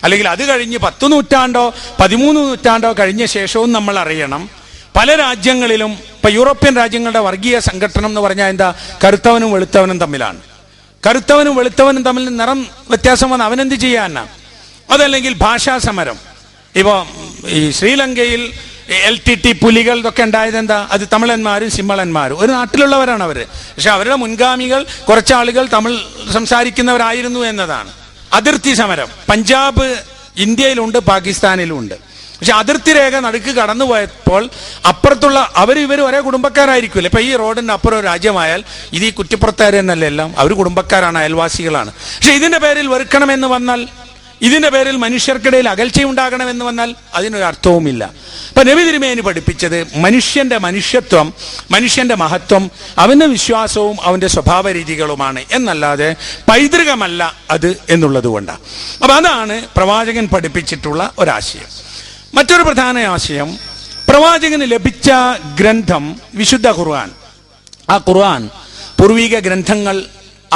അല്ലെങ്കിൽ അത് കഴിഞ്ഞ് 10 നൂറ്റാണ്ടോ 13 നൂറ്റാണ്ടോ കഴിഞ്ഞ ശേഷവും നമ്മൾ അറിയണം, പല രാജ്യങ്ങളിലും ഇപ്പൊ യൂറോപ്യൻ രാജ്യങ്ങളുടെ വർഗീയ സംഘടന എന്ന് പറഞ്ഞാൽ എന്താ? കറുത്തവനും വെളുത്തവനും തമ്മിലാണ്. കറുത്തവനും വെളുത്തവനും തമ്മിൽ നിറം വ്യത്യാസം വന്ന് അവനെന്ത് ചെയ്യാനാ? അതല്ലെങ്കിൽ ഭാഷാ സമരം. ഇപ്പോൾ ഈ ശ്രീലങ്കയിൽ LTT പുലികൾ ഇതൊക്കെ ഉണ്ടായത് എന്താ? അത് തമിഴന്മാരും സിംഹളന്മാരും ഒരു നാട്ടിലുള്ളവരാണ് അവർ. പക്ഷെ അവരുടെ മുൻഗാമികൾ കുറച്ചാളുകൾ തമിഴ് സംസാരിക്കുന്നവരായിരുന്നു എന്നതാണ്. അതിർത്തി സമരം പഞ്ചാബ് ഇന്ത്യയിലുണ്ട്, പാകിസ്ഥാനിലുണ്ട്. പക്ഷെ അതിർത്തി രേഖ നടുക്ക് കടന്നു പോയപ്പോൾ അപ്പുറത്തുള്ള ഇവർ ഒരേ കുടുംബക്കാരായിരിക്കുമല്ലോ. ഇപ്പൊ ഈ റോഡിന്റെ അപ്പുറം ഒരു രാജ്യമായാൽ ഇത് ഈ കുറ്റിപ്പുറത്തുകാർ തന്നെയല്ലേ എല്ലാം? അവർ കുടുംബക്കാരാണ്, അയൽവാസികളാണ്. പക്ഷെ ഇതിന്റെ പേരിൽ വെറുക്കണമെന്ന് വന്നാൽ, ഇതിന്റെ പേരിൽ മനുഷ്യർക്കിടയിൽ അകൽച്ചയുണ്ടാകണമെന്ന് വന്നാൽ അതിനൊരു അർത്ഥവുമില്ല. അപ്പൊ നബി തിരുമേനി പഠിപ്പിച്ചത് മനുഷ്യന്റെ മനുഷ്യത്വം, മനുഷ്യന്റെ മഹത്വം അവന്റെ വിശ്വാസവും അവന്റെ സ്വഭാവ രീതികളുമാണ് എന്നല്ലാതെ പൈതൃകമല്ല അത് എന്നുള്ളത് കൊണ്ടാണ്. അപ്പൊ അതാണ് പ്രവാചകൻ പഠിപ്പിച്ചിട്ടുള്ള ഒരാശയം. മറ്റൊരു പ്രധാന ആശയം, പ്രവാചകന് ലഭിച്ച ഗ്രന്ഥം വിശുദ്ധ ഖുർആൻ. ആ ഖുർആൻ പൂർവിക ഗ്രന്ഥങ്ങൾ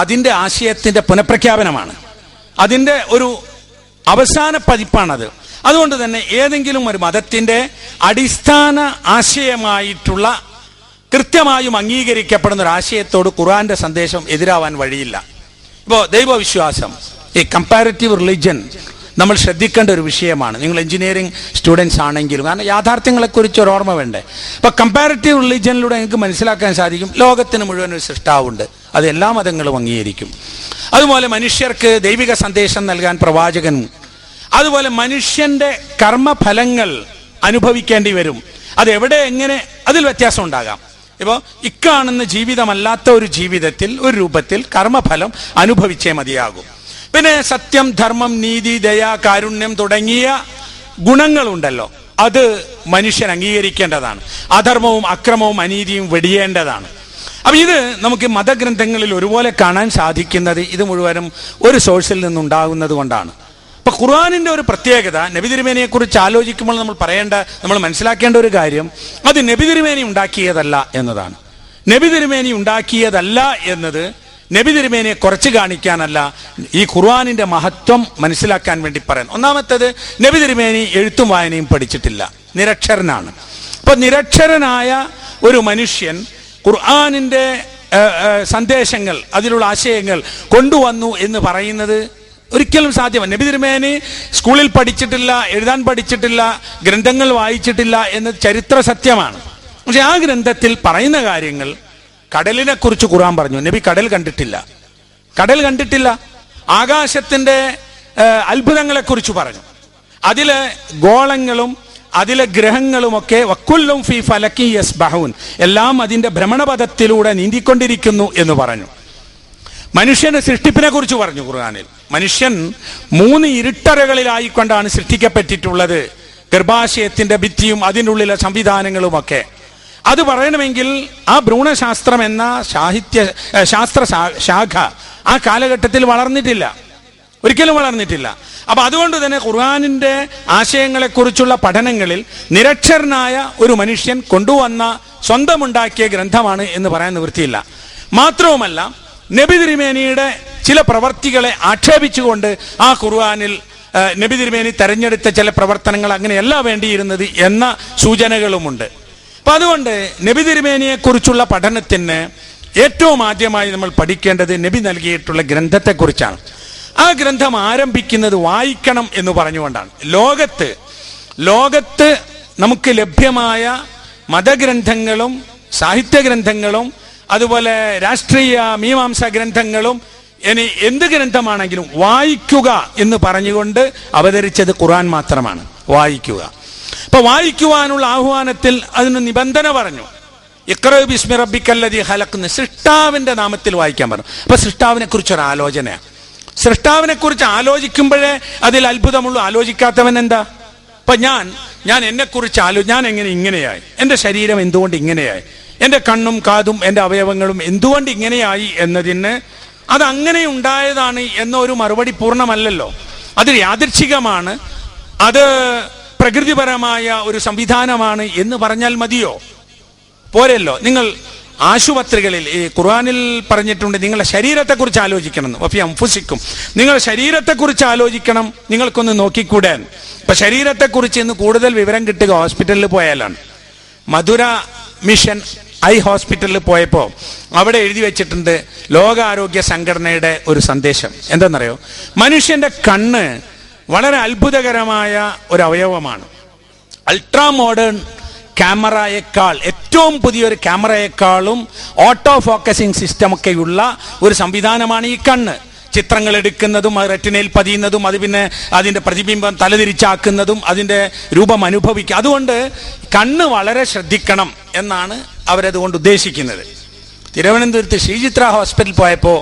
അതിൻ്റെ ആശയത്തിന്റെ പുനഃപ്രഖ്യാപനമാണ്, അതിൻ്റെ ഒരു അവസാന പതിപ്പാണത്. അതുകൊണ്ട് തന്നെ ഏതെങ്കിലും ഒരു മതത്തിന്റെ അടിസ്ഥാന ആശയമായിട്ടുള്ള കൃത്യമായും അംഗീകരിക്കപ്പെടുന്ന ഒരു ആശയത്തോട് ഖുർആന്റെ സന്ദേശം എതിരാവാൻ വഴിയില്ല. ഇപ്പോൾ ദൈവവിശ്വാസം, ഈ കമ്പാരിറ്റീവ് റിലിജൻ നമ്മൾ ശ്രദ്ധിക്കേണ്ട ഒരു വിഷയമാണ്. നിങ്ങൾ എഞ്ചിനീയറിംഗ് സ്റ്റുഡൻസ് ആണെങ്കിലും, കാരണം യാഥാർത്ഥ്യങ്ങളെക്കുറിച്ച് ഒരു ഓർമ്മ വേണ്ടേ. അപ്പൊ കമ്പാരിറ്റീവ് റിലിജനിലൂടെ നിങ്ങൾക്ക് മനസ്സിലാക്കാൻ സാധിക്കും ലോകത്തിന് മുഴുവൻ ഒരു സൃഷ്ടാവുണ്ട്, അത് എല്ലാ മതങ്ങളും അംഗീകരിക്കും. അതുപോലെ മനുഷ്യർക്ക് ദൈവിക സന്ദേശം നൽകാൻ പ്രവാചകനും, അതുപോലെ മനുഷ്യന്റെ കർമ്മഫലങ്ങൾ അനുഭവിക്കേണ്ടി വരും. അതെവിടെ എങ്ങനെ അതിൽ വ്യത്യാസം ഉണ്ടാകാം. ഇപ്പോൾ ഇക്കാണുന്ന ജീവിതമല്ലാത്ത ഒരു ജീവിതത്തിൽ ഒരു രൂപത്തിൽ കർമ്മഫലം അനുഭവിച്ചേ മതിയാകും. പിന്നെ സത്യം, ധർമ്മം, നീതി, ദയ, കാരുണ്യം തുടങ്ങിയ ഗുണങ്ങളുണ്ടല്ലോ, അത് മനുഷ്യൻ അംഗീകരിക്കേണ്ടതാണ്. അധർമ്മവും അക്രമവും അനീതിയും വെടിയേണ്ടതാണ്. അപ്പൊ ഇത് നമുക്ക് മതഗ്രന്ഥങ്ങളിൽ ഒരുപോലെ കാണാൻ സാധിക്കുന്നത് ഇത് മുഴുവനും ഒരു സോഴ്സിൽ നിന്നുണ്ടാകുന്നത് കൊണ്ടാണ്. ഇപ്പൊ ഖുർആനിന്റെ ഒരു പ്രത്യേകത, നബി തിരുമേനിയെ കുറിച്ച് ആലോചിക്കുമ്പോൾ നമ്മൾ മനസ്സിലാക്കേണ്ട ഒരു കാര്യം, അത് നബി തിരുമേനി ഉണ്ടാക്കിയതല്ല എന്നതാണ്. നബി തിരുമേനി ഉണ്ടാക്കിയതല്ല എന്നത് നബി തിരുമേനിയെ കുറച്ച് കാണിക്കാനല്ല, ഈ ഖുർആനിന്റെ മഹത്വം മനസ്സിലാക്കാൻ വേണ്ടി പറയാൻ. ഒന്നാമത്തേത്, നബി തിരുമേനി എഴുത്തും വായനയും പഠിച്ചിട്ടില്ല, നിരക്ഷരനാണ്. അപ്പൊ നിരക്ഷരനായ ഒരു മനുഷ്യൻ ഖുർആനിന്റെ സന്ദേശങ്ങൾ, അതിലുള്ള ആശയങ്ങൾ കൊണ്ടുവന്നു എന്ന് പറയുന്നത് ഒരിക്കലും സാധ്യമല്ല. നബി തിരുമേനി സ്കൂളിൽ പഠിച്ചിട്ടില്ല, എഴുതാൻ പഠിച്ചിട്ടില്ല, ഗ്രന്ഥങ്ങൾ വായിച്ചിട്ടില്ല എന്നത് ചരിത്ര സത്യമാണ്. പക്ഷെ ആ ഗ്രന്ഥത്തിൽ പറയുന്ന കാര്യങ്ങൾ, കടലിനെ കുറിച്ച് ഖുർആൻ പറഞ്ഞു, നബി കടൽ കണ്ടിട്ടില്ല. ആകാശത്തിന്റെ അത്ഭുതങ്ങളെ കുറിച്ച് പറഞ്ഞു, അതിലെ ഗോളങ്ങളും അതിലെ ഗ്രഹങ്ങളുമൊക്കെ വക്കുല്ലും ഫി ഫലക്കി യസ്ബഹൂൻ, എല്ലാം അതിന്റെ ഭ്രമണപഥത്തിലൂടെ നീന്തിക്കൊണ്ടിരിക്കുന്നു എന്ന് പറഞ്ഞു. മനുഷ്യന്റെ സൃഷ്ടിപ്പിനെ കുറിച്ച് പറഞ്ഞു ഖുർആനിൽ. മനുഷ്യൻ 3 ഇരുട്ടറകളിലായിക്കൊണ്ടാണ് സൃഷ്ടിക്കപ്പെട്ടിട്ടുള്ളത്, ഗർഭാശയത്തിന്റെ ഭിത്തിയും അതിൻ്റെ ഉള്ളിലെ സംവിധാനങ്ങളുമൊക്കെ. അത് പറയണമെങ്കിൽ ആ ഭ്രൂണശാസ്ത്രം എന്ന ശാസ്ത്ര ശാഖ ആ കാലഘട്ടത്തിൽ ഒരിക്കലും വളർന്നിട്ടില്ല. അപ്പൊ അതുകൊണ്ട് തന്നെ ഖുർആനിന്റെ ആശയങ്ങളെക്കുറിച്ചുള്ള പഠനങ്ങളിൽ നിരക്ഷരനായ ഒരു മനുഷ്യൻ കൊണ്ടുവന്ന സ്വന്തമുണ്ടാക്കിയ ഗ്രന്ഥമാണ് എന്ന് പറയാൻ നിവൃത്തിയില്ല. മാത്രവുമല്ല, നബി തിരുമേനിയുടെ ചില പ്രവർത്തികളെ ആക്ഷേപിച്ചുകൊണ്ട് ആ ഖുർആനിൽ നബി തിരുമേനി തെരഞ്ഞെടുത്ത ചില പ്രവർത്തനങ്ങൾ അങ്ങനെയല്ല വേണ്ടിയിരുന്നത് എന്ന സൂചനകളുമുണ്ട്. അപ്പൊ അതുകൊണ്ട് നബി തിരുമേനിയെ കുറിച്ചുള്ള പഠനത്തിന് ഏറ്റവും ആദ്യമായി നമ്മൾ പഠിക്കേണ്ടത് നബി നൽകിയിട്ടുള്ള ഗ്രന്ഥത്തെക്കുറിച്ചാണ്. ആ ഗ്രന്ഥം ആരംഭിക്കുന്നത് വായിക്കണം എന്ന് പറഞ്ഞുകൊണ്ടാണ്. ലോകത്ത് നമുക്ക് ലഭ്യമായ മതഗ്രന്ഥങ്ങളും സാഹിത്യഗ്രന്ഥങ്ങളും അതുപോലെ രാഷ്ട്രീയ മീമാംസ ഗ്രന്ഥങ്ങളും ഇനി എന്ത് ഗ്രന്ഥമാണെങ്കിലും വായിക്കുക എന്ന് പറഞ്ഞുകൊണ്ട് അവതരിച്ചത് ഖുർആൻ മാത്രമാണ്. വായിക്കുക. അപ്പൊ വായിക്കുവാനുള്ള ആഹ്വാനത്തിൽ അതിന് നിബന്ധന പറഞ്ഞു, ഇഖ്റ ബിസ്മി റബ്ബിക്കല്ലദീ ഖലഖ്, സൃഷ്ടാവിന്റെ നാമത്തിൽ വായിക്കാൻ പറഞ്ഞു. അപ്പൊ സൃഷ്ടാവിനെ കുറിച്ചൊരു ആലോചനയാണ്. സൃഷ്ടാവിനെ കുറിച്ച് ആലോചിക്കുമ്പോഴേ അതിൽ അത്ഭുതമുള്ളൂ. ആലോചിക്കാത്തവൻ എന്താ? അപ്പൊ ഞാൻ എന്നെക്കുറിച്ച് ഞാൻ ഇങ്ങനെയായി, എൻ്റെ ശരീരം എന്തുകൊണ്ട് ഇങ്ങനെയായി, എൻ്റെ കണ്ണും കാതും എൻ്റെ അവയവങ്ങളും എന്തുകൊണ്ട് ഇങ്ങനെയായി എന്നതിന് അത് അങ്ങനെ ഉണ്ടായതാണ് എന്നൊരു മറുപടി പൂർണ്ണമല്ലല്ലോ. അത് യാദൃച്ഛികമാണ്, അത് പ്രകൃതിപരമായ ഒരു സംവിധാനമാണ് എന്ന് പറഞ്ഞാൽ മതിയോ? പോരല്ലോ. നിങ്ങൾ ആശുപത്രികളിൽ ഈ ഖുർആനിൽ പറഞ്ഞിട്ടുണ്ട്, നിങ്ങളുടെ ശരീരത്തെക്കുറിച്ച് ആലോചിക്കണം. ഫുസിക്കും, നിങ്ങളുടെ ശരീരത്തെക്കുറിച്ച് ആലോചിക്കണം, നിങ്ങൾക്കൊന്ന് നോക്കിക്കൂടെ. ഇപ്പൊ ശരീരത്തെക്കുറിച്ച് ഇന്ന് കൂടുതൽ വിവരം കിട്ടുക ഹോസ്പിറ്റലിൽ പോയാലാണ്. മധുര മിഷൻ ഐ ഹോസ്പിറ്റലിൽ പോയപ്പോൾ അവിടെ എഴുതി വെച്ചിട്ടുണ്ട് ലോകാരോഗ്യ സംഘടനയുടെ ഒരു സന്ദേശം. എന്താണെന്നറിയോ? മനുഷ്യന്റെ കണ്ണ് വളരെ അത്ഭുതകരമായ ഒരു അവയവമാണ്. അൾട്രാ മോഡേൺ ക്യാമറയേക്കാൾ, ഏറ്റവും പുതിയൊരു ക്യാമറയെക്കാളും ഓട്ടോ ഫോക്കസിങ് സിസ്റ്റം ഒക്കെയുള്ള ഒരു സംവിധാനമാണ് ഈ കണ്ണ്. ചിത്രങ്ങൾ എടുക്കുന്നതും അത് റെറ്റിനയിൽ പതിയുന്നതും അത് പിന്നെ അതിൻ്റെ പ്രതിബിംബം തലതിരിച്ചാക്കുന്നതും അതിൻ്റെ രൂപം അനുഭവിക്കുക. അതുകൊണ്ട് കണ്ണ് വളരെ ശ്രദ്ധിക്കണം എന്നാണ് അവരതുകൊണ്ട് ഉദ്ദേശിക്കുന്നത്. തിരുവനന്തപുരത്ത് ശ്രീചിത്ര ഹോസ്പിറ്റൽ പോയപ്പോൾ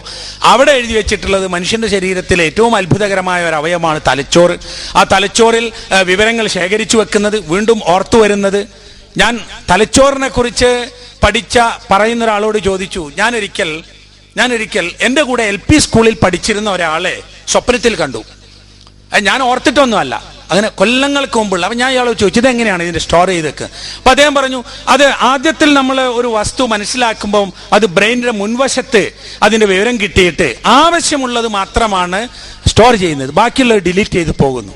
അവിടെ എഴുതി വെച്ചിട്ടുള്ളത് മനുഷ്യന്റെ ശരീരത്തിലെ ഏറ്റവും അത്ഭുതകരമായ ഒരു അവയവമാണ് തലച്ചോറ്. ആ തലച്ചോറിൽ വിവരങ്ങൾ ശേഖരിച്ചു വെക്കുന്നത്, വീണ്ടും ഓർത്തു വരുന്നത്. ഞാൻ തലച്ചോറിനെ കുറിച്ച് പറയുന്ന ഒരാളോട് ചോദിച്ചു, ഞാനൊരിക്കൽ എൻ്റെ കൂടെ LP സ്കൂളിൽ പഠിച്ചിരുന്ന ഒരാളെ സ്വപ്നത്തിൽ കണ്ടു. ഞാൻ ഓർത്തിട്ടൊന്നുമല്ല, അങ്ങനെ കൊല്ലങ്ങൾക്ക് മുമ്പുള്ള. അപ്പം ഞാൻ ഇയാളോട് ചോദിച്ചു, ഇതെങ്ങനെയാണ് ഇതിൻ്റെ സ്റ്റോർ ചെയ്തേക്ക്? അപ്പം അദ്ദേഹം പറഞ്ഞു, അത് ആദ്യത്തിൽ നമ്മൾ ഒരു വസ്തു മനസ്സിലാക്കുമ്പം അത് ബ്രെയിനിൻ്റെ മുൻവശത്ത് അതിൻ്റെ വിവരം കിട്ടിയിട്ട് ആവശ്യമുള്ളത് മാത്രമാണ് സ്റ്റോർ ചെയ്യുന്നത്, ബാക്കിയുള്ളത് ഡിലീറ്റ് ചെയ്ത് പോകുന്നു.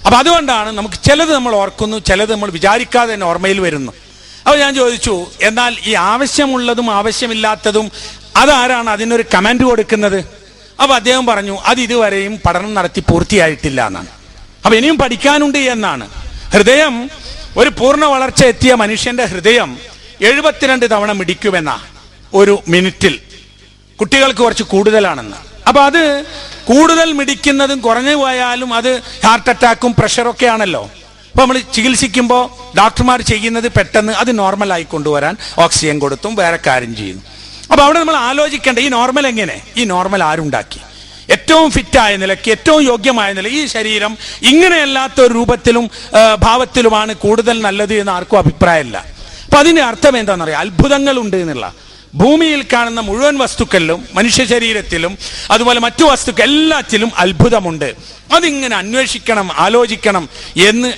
അപ്പം അതുകൊണ്ടാണ് നമുക്ക് ചിലത് നമ്മൾ ഓർക്കുന്നു, ചിലത് നമ്മൾ വിചാരിക്കാതെ തന്നെ ഓർമ്മയിൽ വരുന്നു. അപ്പോൾ ഞാൻ ചോദിച്ചു, എന്നാൽ ഈ ആവശ്യമുള്ളതും ആവശ്യമില്ലാത്തതും അതാരാണ് അതിനൊരു കമാൻഡ് കൊടുക്കുന്നത്? അപ്പോൾ അദ്ദേഹം പറഞ്ഞു, അത് ഇതുവരെയും പഠനം നടത്തി പൂർത്തിയായിട്ടില്ല എന്നാണ്. അപ്പൊ ഇനിയും പഠിക്കാനുണ്ട് എന്നാണ്. ഹൃദയം, ഒരു പൂർണ്ണ വളർച്ച എത്തിയ മനുഷ്യന്റെ ഹൃദയം 72 തവണ മിടിക്കുമെന്ന ഒരു മിനിറ്റിൽ. കുട്ടികൾക്ക് കുറച്ച് കൂടുതലാണെന്ന്. അപ്പൊ അത് കൂടുതൽ മിടിക്കുന്നതും കുറഞ്ഞു പോയാലും അത് ഹാർട്ട് അറ്റാക്കും പ്രഷറൊക്കെ ആണല്ലോ. അപ്പൊ നമ്മൾ ചികിത്സിക്കുമ്പോൾ ഡോക്ടർമാർ ചെയ്യുന്നത് പെട്ടെന്ന് അത് നോർമലായി കൊണ്ടുവരാൻ ഓക്സിജൻ കൊടുത്തും വേറെ കാര്യം ചെയ്യുന്നു. അപ്പൊ അവിടെ നമ്മൾ ആലോചിക്കേണ്ട, ഈ നോർമൽ എങ്ങനെ? ഈ നോർമൽ ആരുണ്ടാക്കി? ഏറ്റവും ഫിറ്റായ നിലയ്ക്ക്, ഏറ്റവും യോഗ്യമായ നില, ഈ ശരീരം ഇങ്ങനെയല്ലാത്ത ഒരു രൂപത്തിലും ഭാവത്തിലുമാണ് കൂടുതൽ നല്ലത് എന്ന് ആർക്കും അഭിപ്രായമില്ല. അപ്പൊ അതിന്റെ അർത്ഥം എന്താണെന്നറിയാം? അത്ഭുതങ്ങൾ ഉണ്ട് എന്നുള്ള. ഭൂമിയിൽ കാണുന്ന മുഴുവൻ വസ്തുക്കളിലും, മനുഷ്യ ശരീരത്തിലും അതുപോലെ മറ്റു വസ്തുക്കൾ എല്ലാത്തിലും അത്ഭുതമുണ്ട്. അതിങ്ങനെ അന്വേഷിക്കണം, ആലോചിക്കണം എന്ന്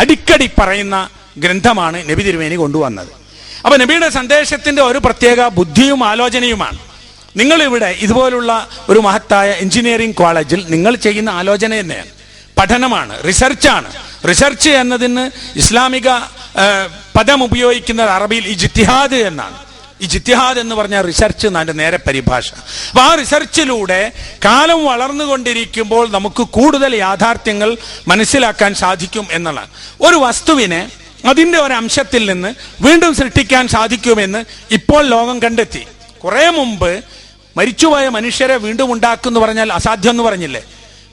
അടിക്കടി പറയുന്ന ഗ്രന്ഥമാണ് നബി തിരുമേനി കൊണ്ടുവന്നത്. അപ്പൊ നബിയുടെ സന്ദേശത്തിന്റെ ഒരു പ്രത്യേക ബുദ്ധിയും ആലോചനയുമാണ്. നിങ്ങളിവിടെ ഇതുപോലുള്ള ഒരു മഹത്തായ എഞ്ചിനീയറിംഗ് കോളേജിൽ നിങ്ങൾ ചെയ്യുന്ന ആലോചന തന്നെയാണ്, പഠനമാണ്, റിസർച്ചാണ്. റിസർച്ച് എന്നതിന് ഇസ്ലാമിക പദം ഉപയോഗിക്കുന്നത് അറബിയിൽ ഇജ്തിഹാദ് എന്നാണ്. ഇജ്തിഹാദ് എന്ന് പറഞ്ഞാൽ റിസർച്ച് എന്നതിന്റെ നേരെ പരിഭാഷ. അപ്പൊ ആ റിസർച്ചിലൂടെ കാലം വളർന്നുകൊണ്ടിരിക്കുമ്പോൾ നമുക്ക് കൂടുതൽ യാഥാർത്ഥ്യങ്ങൾ മനസ്സിലാക്കാൻ സാധിക്കും എന്നുള്ളതാണ്. ഒരു വസ്തുവിനെ അതിന്റെ ഒരു അംശത്തിൽ നിന്ന് വീണ്ടും സൃഷ്ടിക്കാൻ സാധിക്കുമെന്ന് ഇപ്പോൾ ലോകം കണ്ടെത്തി. കുറെ മുമ്പ് മരിച്ചുപോയ മനുഷ്യരെ വീണ്ടും ഉണ്ടാക്കുമെന്ന് പറഞ്ഞാൽ അസാധ്യം എന്ന് പറഞ്ഞില്ലേ.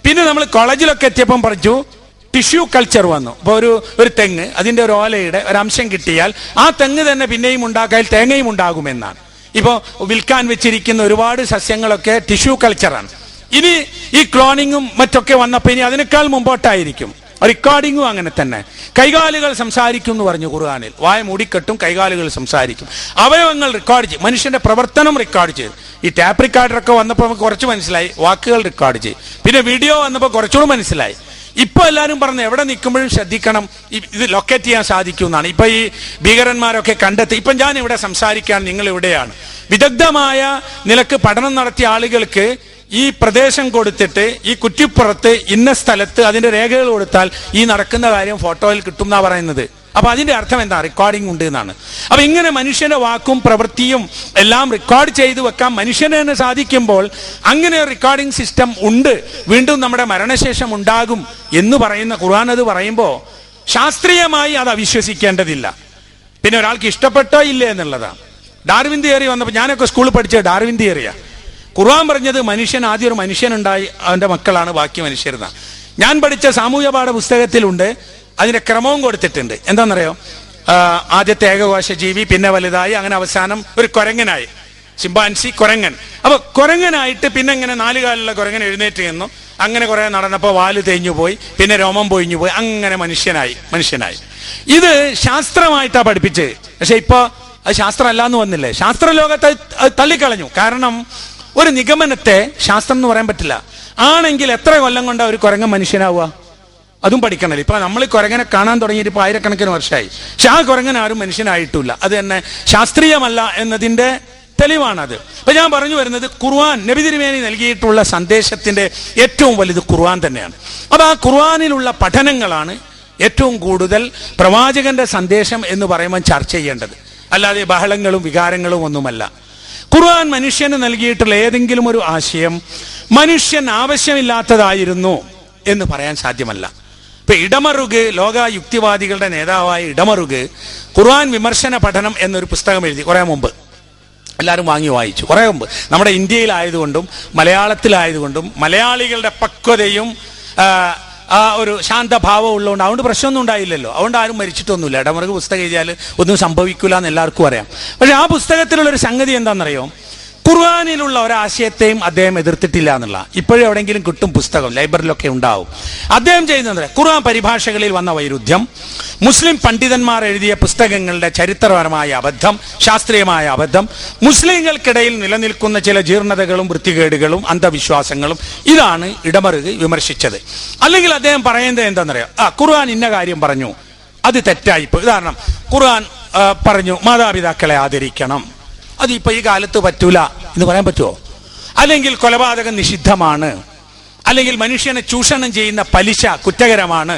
പിന്നെ നമ്മൾ കോളേജിലൊക്കെ എത്തിയപ്പം പറഞ്ഞു ടിഷ്യൂ കൾച്ചർ വന്നു. ഇപ്പോൾ ഒരു തെങ്ങ്, അതിന്റെ ഒരു ഓലയുടെ ഒരു അംശം കിട്ടിയാൽ ആ തെങ്ങ് തന്നെ പിന്നെയും ഉണ്ടാക്കാൻ തേങ്ങയും ഉണ്ടാകുമെന്നാണ്. ഇപ്പോൾ വിൽക്കാൻ വെച്ചിരിക്കുന്ന ഒരുപാട് സസ്യങ്ങളൊക്കെ ടിഷ്യൂ കൾച്ചറാണ്. ഇനി ഈ ക്ലോണിങ്ങും മറ്റൊക്കെ വന്നപ്പോൾ ഇനി അതിനേക്കാൾ മുമ്പോട്ടായിരിക്കും. റെക്കോർഡിങ്ങും അങ്ങനെ തന്നെ. കൈകാലുകൾ സംസാരിക്കും എന്ന് പറഞ്ഞു ഖുർആനിൽ. വായ മൂടിക്കെട്ടും, കൈകാലുകൾ സംസാരിക്കും. അവയവങ്ങൾ റെക്കോർഡ് ചെയ്യും, മനുഷ്യന്റെ പ്രവർത്തനം റെക്കോർഡ് ചെയ്യും. ഈ ടാപ്പ് റെക്കോർഡറൊക്കെ വന്നപ്പോൾ നമുക്ക് കുറച്ച് മനസ്സിലായി, വാക്കുകൾ റെക്കോർഡ് ചെയ്യും. പിന്നെ വീഡിയോ വന്നപ്പോൾ കുറച്ചുകൂടി മനസ്സിലായി. ഇപ്പൊ എല്ലാവരും പറഞ്ഞു എവിടെ നിൽക്കുമ്പോഴും ശ്രദ്ധിക്കണം, ഇത് ലൊക്കേറ്റ് ചെയ്യാൻ സാധിക്കും എന്നാണ്. ഇപ്പൊ ഈ ഭീകരന്മാരൊക്കെ കണ്ടെത്തി. ഇപ്പൊ ഞാൻ ഇവിടെ സംസാരിക്കാൻ, നിങ്ങൾ ഇവിടെയാണ്. വിദഗ്ധമായ നിലക്ക് പഠനം നടത്തിയ ആളുകൾക്ക് ഈ പ്രദേശം കൊടുത്തിട്ട് ഈ കുറ്റിപ്പുറത്ത് ഇന്ന സ്ഥലത്ത് അതിന്റെ രേഖകൾ കൊടുത്താൽ ഈ നടക്കുന്ന കാര്യം ഫോട്ടോയിൽ കിട്ടും എന്നാ പറയുന്നത്. അപ്പൊ അതിന്റെ അർത്ഥം എന്താ? റെക്കോർഡിംഗ് ഉണ്ട് എന്നാണ്. അപ്പൊ ഇങ്ങനെ മനുഷ്യന്റെ വാക്കും പ്രവൃത്തിയും എല്ലാം റെക്കോർഡ് ചെയ്തു വെക്കാൻ മനുഷ്യന് തന്നെ സാധിക്കുമ്പോൾ അങ്ങനെ ഒരു റെക്കോർഡിംഗ് സിസ്റ്റം ഉണ്ട്, വീണ്ടും നമ്മുടെ മരണശേഷം ഉണ്ടാകും എന്ന് പറയുന്ന ഖുർആൻ അത് പറയുമ്പോൾ ശാസ്ത്രീയമായി അത് അവിശ്വസിക്കേണ്ടതില്ല. പിന്നെ ഒരാൾക്ക് ഇഷ്ടപ്പെട്ടോ ഇല്ലേ എന്നുള്ളതാണ്. ഡാർവിൻ തിയറി വന്നപ്പോൾ, ഞാനൊക്കെ സ്കൂളിൽ പഠിച്ചത് ഡാർവിൻ തിയറിയാ. ഖുർആൻ പറഞ്ഞത് മനുഷ്യൻ ആദ്യം ഒരു മനുഷ്യനുണ്ടായി, അവന്റെ മക്കളാണ് ബാക്കി മനുഷ്യരുന്ന. ഞാൻ പഠിച്ച സാമൂഹ്യ പാഠ പുസ്തകത്തിലുണ്ട്, അതിന്റെ ക്രമവും കൊടുത്തിട്ടുണ്ട്. എന്താണെന്നറിയോ? ആദ്യത്തെ ഏകകോശ ജീവി, പിന്നെ വലുതായി, അങ്ങനെ അവസാനം ഒരു കുരങ്ങനായി, ചിമ്പാൻസി കുരങ്ങൻ. അപ്പൊ കുരങ്ങനായിട്ട് പിന്നെ ഇങ്ങനെ 4 കാലുള്ള കുരങ്ങൻ എഴുന്നേറ്റ് നിന്നു, അങ്ങനെ കുറെ നടന്നപ്പോൾ വാല് തേഞ്ഞു പോയി, പിന്നെ രോമം പൊഴിഞ്ഞു പോയി, അങ്ങനെ മനുഷ്യനായി. ഇത് ശാസ്ത്രമായിട്ടാ പഠിപ്പിച്ചത്. പക്ഷെ ഇപ്പൊ അത് ശാസ്ത്രമല്ല എന്ന് വന്നില്ലേ? ശാസ്ത്രലോകത്തെ തള്ളിക്കളഞ്ഞു. കാരണം ഒരു നിഗമനത്തെ ശാസ്ത്രം എന്ന് പറയാൻ പറ്റില്ല. ആണെങ്കിൽ എത്ര കൊല്ലം കൊണ്ടാ ഒരു കുരങ്ങൻ മനുഷ്യനാവുക? അതും പഠിക്കണല്ലോ. ഇപ്പൊ നമ്മൾ കുരങ്ങനെ കാണാൻ തുടങ്ങിയിട്ട് ഇപ്പൊ 1000കണക്കിന് വർഷമായി. പക്ഷെ ആ കുരങ്ങൻ ആരും മനുഷ്യനായിട്ടില്ല. അത് തന്നെ ശാസ്ത്രീയമല്ല എന്നതിന്റെ തെളിവാണത്. അപ്പൊ ഞാൻ പറഞ്ഞു വരുന്നത്, ഖുർആൻ നബി തിരുമേനി നൽകിയിട്ടുള്ള സന്ദേശത്തിന്റെ ഏറ്റവും വലുത് ഖുർആൻ തന്നെയാണ്. അപ്പൊ ആ ഖുർആനിലുള്ള പഠനങ്ങളാണ് ഏറ്റവും കൂടുതൽ പ്രവാചകന്റെ സന്ദേശം എന്ന് പറയുമ്പോൾ ചർച്ച ചെയ്യേണ്ടത്, അല്ലാതെ ബഹളങ്ങളും വികാരങ്ങളും ഒന്നുമല്ല. ഖുർആൻ മനുഷ്യന് നൽകിയിട്ടുള്ള ഏതെങ്കിലും ഒരു ആശയം മനുഷ്യൻ ആവശ്യമില്ലാത്തതായിരുന്നു എന്ന് പറയാൻ സാധ്യമല്ല. ഇപ്പൊ ഇടമറുക്, ലോക യുക്തിവാദികളുടെ നേതാവായ ഇടമറുക് ഖുർആൻ വിമർശന പഠനം എന്നൊരു പുസ്തകം എഴുതി കുറെ മുമ്പ്. എല്ലാവരും വാങ്ങി വായിച്ചു. കുറെ മുമ്പ് നമ്മുടെ ഇന്ത്യയിലായതുകൊണ്ടും മലയാളത്തിലായതുകൊണ്ടും മലയാളികളുടെ പക്വതയും ആ ഒരു ശാന്തഭാവം ഉള്ളതുകൊണ്ട് അതുകൊണ്ട് പ്രശ്നമൊന്നും ഉണ്ടായില്ലല്ലോ. അതുകൊണ്ട് ആരും മരിച്ചിട്ടൊന്നുമില്ല. ഇടമറുക് പുസ്തകം എഴുതിയാൽ ഒന്നും സംഭവിക്കില്ല എന്ന് എല്ലാവർക്കും അറിയാം. പക്ഷെ ആ പുസ്തകത്തിലുള്ള ഒരു സംഗതി എന്താണെന്നറിയോ? ഖുർആനിലുള്ള ഒരാശയത്തെയും അദ്ദേഹം എതിർത്തിട്ടില്ല എന്നുള്ള. ഇപ്പോഴും എവിടെയെങ്കിലും കിട്ടും പുസ്തകം, ലൈബ്രറിയിലൊക്കെ ഉണ്ടാവും. അദ്ദേഹം ചെയ്യുന്നത് ഖുർആൻ പരിഭാഷകളിൽ വന്ന വൈരുദ്ധ്യം, മുസ്ലിം പണ്ഡിതന്മാർ എഴുതിയ പുസ്തകങ്ങളുടെ ചരിത്രപരമായ അബദ്ധം, ശാസ്ത്രീയമായ അബദ്ധം, മുസ്ലിങ്ങൾക്കിടയിൽ നിലനിൽക്കുന്ന ചില ജീർണതകളും വൃത്തികേടുകളും അന്ധവിശ്വാസങ്ങളും, ഇതാണ് ഇടമറുക് വിമർശിച്ചത്. അല്ലെങ്കിൽ അദ്ദേഹം പറയുന്നത് എന്താണെന്നറിയാം? ഖുർആൻ ഇന്ന കാര്യം പറഞ്ഞു, അത് തെറ്റായിപ്പോ. ഉദാഹരണം, ഖുർആൻ പറഞ്ഞു മാതാപിതാക്കളെ ആദരിക്കണം, അതിപ്പോ ഈ കാലത്ത് പറ്റൂല എന്ന് പറയാൻ പറ്റുമോ? അല്ലെങ്കിൽ കൊലപാതകം നിഷിദ്ധമാണ്, അല്ലെങ്കിൽ മനുഷ്യനെ ചൂഷണം ചെയ്യുന്ന പലിശ കുറ്റകരമാണ്,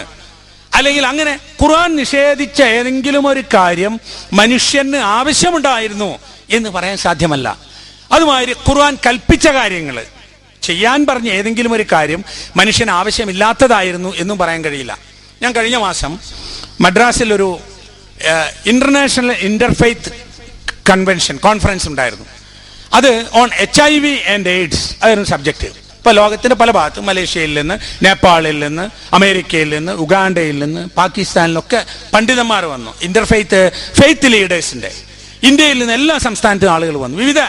അല്ലെങ്കിൽ അങ്ങനെ ഖുർആൻ നിഷേധിച്ച ഏതെങ്കിലും ഒരു കാര്യം മനുഷ്യന് ആവശ്യമുണ്ടായിരുന്നു എന്ന് പറയാൻ സാധ്യമല്ല. അതുമാതിരി ഖുർആൻ കൽപ്പിച്ച കാര്യങ്ങൾ ചെയ്യാൻ പറഞ്ഞ ഏതെങ്കിലും ഒരു കാര്യം മനുഷ്യന് ആവശ്യമില്ലാത്തതായിരുന്നു എന്നും പറയാൻ കഴിയില്ല. ഞാൻ കഴിഞ്ഞ മാസം മദ്രാസിൽ ഒരു ഇന്റർനാഷണൽ ഇന്റർഫെയ്ത്ത് കോൺഫറൻസ് ഉണ്ടായിരുന്നു. അത് ഓൺ HIV ആൻഡ് എയ്ഡ്സ് അതായിരുന്നു സബ്ജക്റ്റ്. ഇപ്പൊ ലോകത്തിന്റെ പല ഭാഗത്തും, മലേഷ്യയിൽ നിന്ന്, നേപ്പാളിൽ നിന്ന്, അമേരിക്കയിൽ നിന്ന്, ഉഗാണ്ടയിൽ നിന്ന്, പാകിസ്ഥാനിലൊക്കെ പണ്ഡിതന്മാർ വന്നു. ഫെയ്ത്ത് ലീഡേഴ്സിന്റെ ഇന്ത്യയിൽ നിന്ന് എല്ലാ സംസ്ഥാനത്തും ആളുകൾ വന്നു. വിവിധ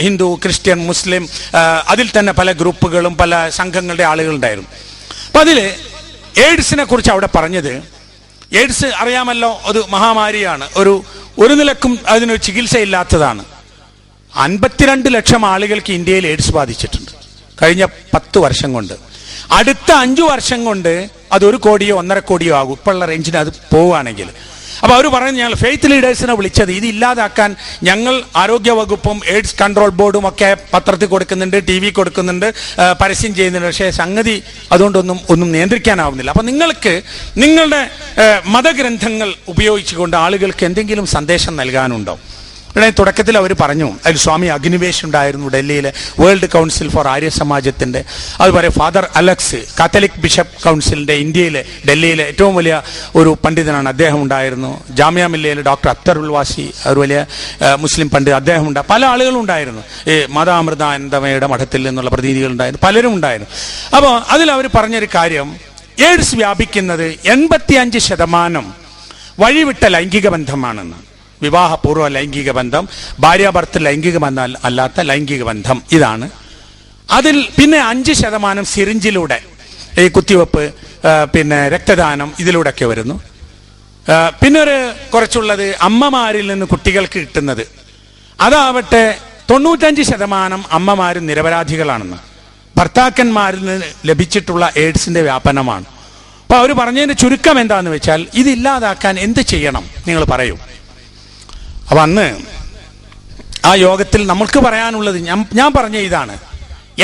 ഹിന്ദു, ക്രിസ്ത്യൻ, മുസ്ലിം, അതിൽ തന്നെ പല ഗ്രൂപ്പുകളും പല സംഘങ്ങളുടെ ആളുകളുണ്ടായിരുന്നു. അപ്പൊ അതിൽ എയ്ഡ്സിനെ കുറിച്ച് അവിടെ പറഞ്ഞത്, എയ്ഡ്സ് അറിയാമല്ലോ, ഒരു മഹാമാരിയാണ്, ഒരു നിലക്കും അതിനൊരു ചികിത്സയില്ലാത്തതാണ്. 52 ലക്ഷം ആളുകൾക്ക് ഇന്ത്യയിൽ എയ്ഡ്സ് ബാധിച്ചിട്ടുണ്ട് കഴിഞ്ഞ 10 വർഷം കൊണ്ട്. അടുത്ത 5 വർഷം കൊണ്ട് അത് 1 കോടിയോ 1.5 കോടിയോ ആകും ഇപ്പോഴുള്ള റേഞ്ചിന് അത് പോവുകയാണെങ്കിൽ. അപ്പോൾ അവർ പറയുന്നത് ഞങ്ങൾ ഫെയ്ത്ത് ലീഡേഴ്സിനെ വിളിച്ചത് ഇത് ഇല്ലാതാക്കാൻ. ഞങ്ങൾ ആരോഗ്യ വകുപ്പും എയ്ഡ്സ് കൺട്രോൾ ബോർഡും ഒക്കെ പത്രത്തിൽ കൊടുക്കുന്നുണ്ട്, TV കൊടുക്കുന്നുണ്ട്, പരസ്യം ചെയ്യുന്നുണ്ട്. പക്ഷേ സംഗതി അതുകൊണ്ടൊന്നും നിയന്ത്രിക്കാനാവുന്നില്ല. അപ്പം നിങ്ങൾക്ക് നിങ്ങളുടെ മതഗ്രന്ഥങ്ങൾ ഉപയോഗിച്ചുകൊണ്ട് ആളുകൾക്ക് എന്തെങ്കിലും സന്ദേശം നൽകാനുണ്ടോ? ഇവിടെ തുടക്കത്തിൽ അവർ പറഞ്ഞു, അതിൽ സ്വാമി അഗ്നിവേശ് ഉണ്ടായിരുന്നു ഡൽഹിയിലെ വേൾഡ് കൗൺസിൽ ഫോർ ആര്യ സമാജത്തിൻ്റെ. അതുപോലെ ഫാദർ അലക്സ് കാത്തലിക് ബിഷപ്പ് കൗൺസിലിൻ്റെ ഇന്ത്യയിലെ ഡൽഹിയിലെ ഏറ്റവും വലിയ ഒരു പണ്ഡിതനാണ്, അദ്ദേഹം ഉണ്ടായിരുന്നു. ജാമ്യ മില്ലയിലെ ഡോക്ടർ അക്തർ ഉൽവാസി ഒരു വലിയ മുസ്ലിം പണ്ഡിതൻ, അദ്ദേഹം ഉണ്ടായിരുന്നു. പല ആളുകളും ഉണ്ടായിരുന്നു. ഈ മതാമൃതാനന്ദമയുടെ മഠത്തിൽ നിന്നുള്ള പ്രതിനിധികളുണ്ടായിരുന്നു, പലരും ഉണ്ടായിരുന്നു. അപ്പോൾ അതിൽ അവർ പറഞ്ഞൊരു കാര്യം, എയ്ഡ്സ് വ്യാപിക്കുന്നത് 85% വഴിവിട്ട ലൈംഗിക ബന്ധമാണെന്ന്. വിവാഹപൂർവ്വ ലൈംഗിക ബന്ധം, ഭാര്യാഭർത്തൃ ലൈംഗിക ബന്ധം അല്ലാത്ത ലൈംഗിക ബന്ധം, ഇതാണ്. അതിൽ പിന്നെ 5% സിറിഞ്ചിലൂടെ ഈ കുത്തിവെപ്പ്, പിന്നെ രക്തദാനം, ഇതിലൂടെയൊക്കെ വരുന്നു. പിന്നെ കുറച്ചുള്ളത് അമ്മമാരിൽ നിന്ന് കുട്ടികൾക്ക് കിട്ടുന്നത്. അതാവട്ടെ 95% അമ്മമാരും നിരപരാധികളാണെന്ന്. ഭർത്താക്കന്മാരിൽ നിന്ന് ലഭിച്ചിട്ടുള്ള എയ്ഡ്സിന്റെ വ്യാപനമാണ്. അപ്പൊ അവർ പറഞ്ഞതിന്റെ ചുരുക്കം എന്താന്ന് വെച്ചാൽ, ഇതില്ലാതാക്കാൻ എന്ത് ചെയ്യണം നിങ്ങൾ പറയൂ. അപ്പൊ അന്ന് ആ യോഗത്തിൽ നമ്മൾക്ക് പറയാനുള്ളത് ഞാൻ പറഞ്ഞ ഇതാണ്,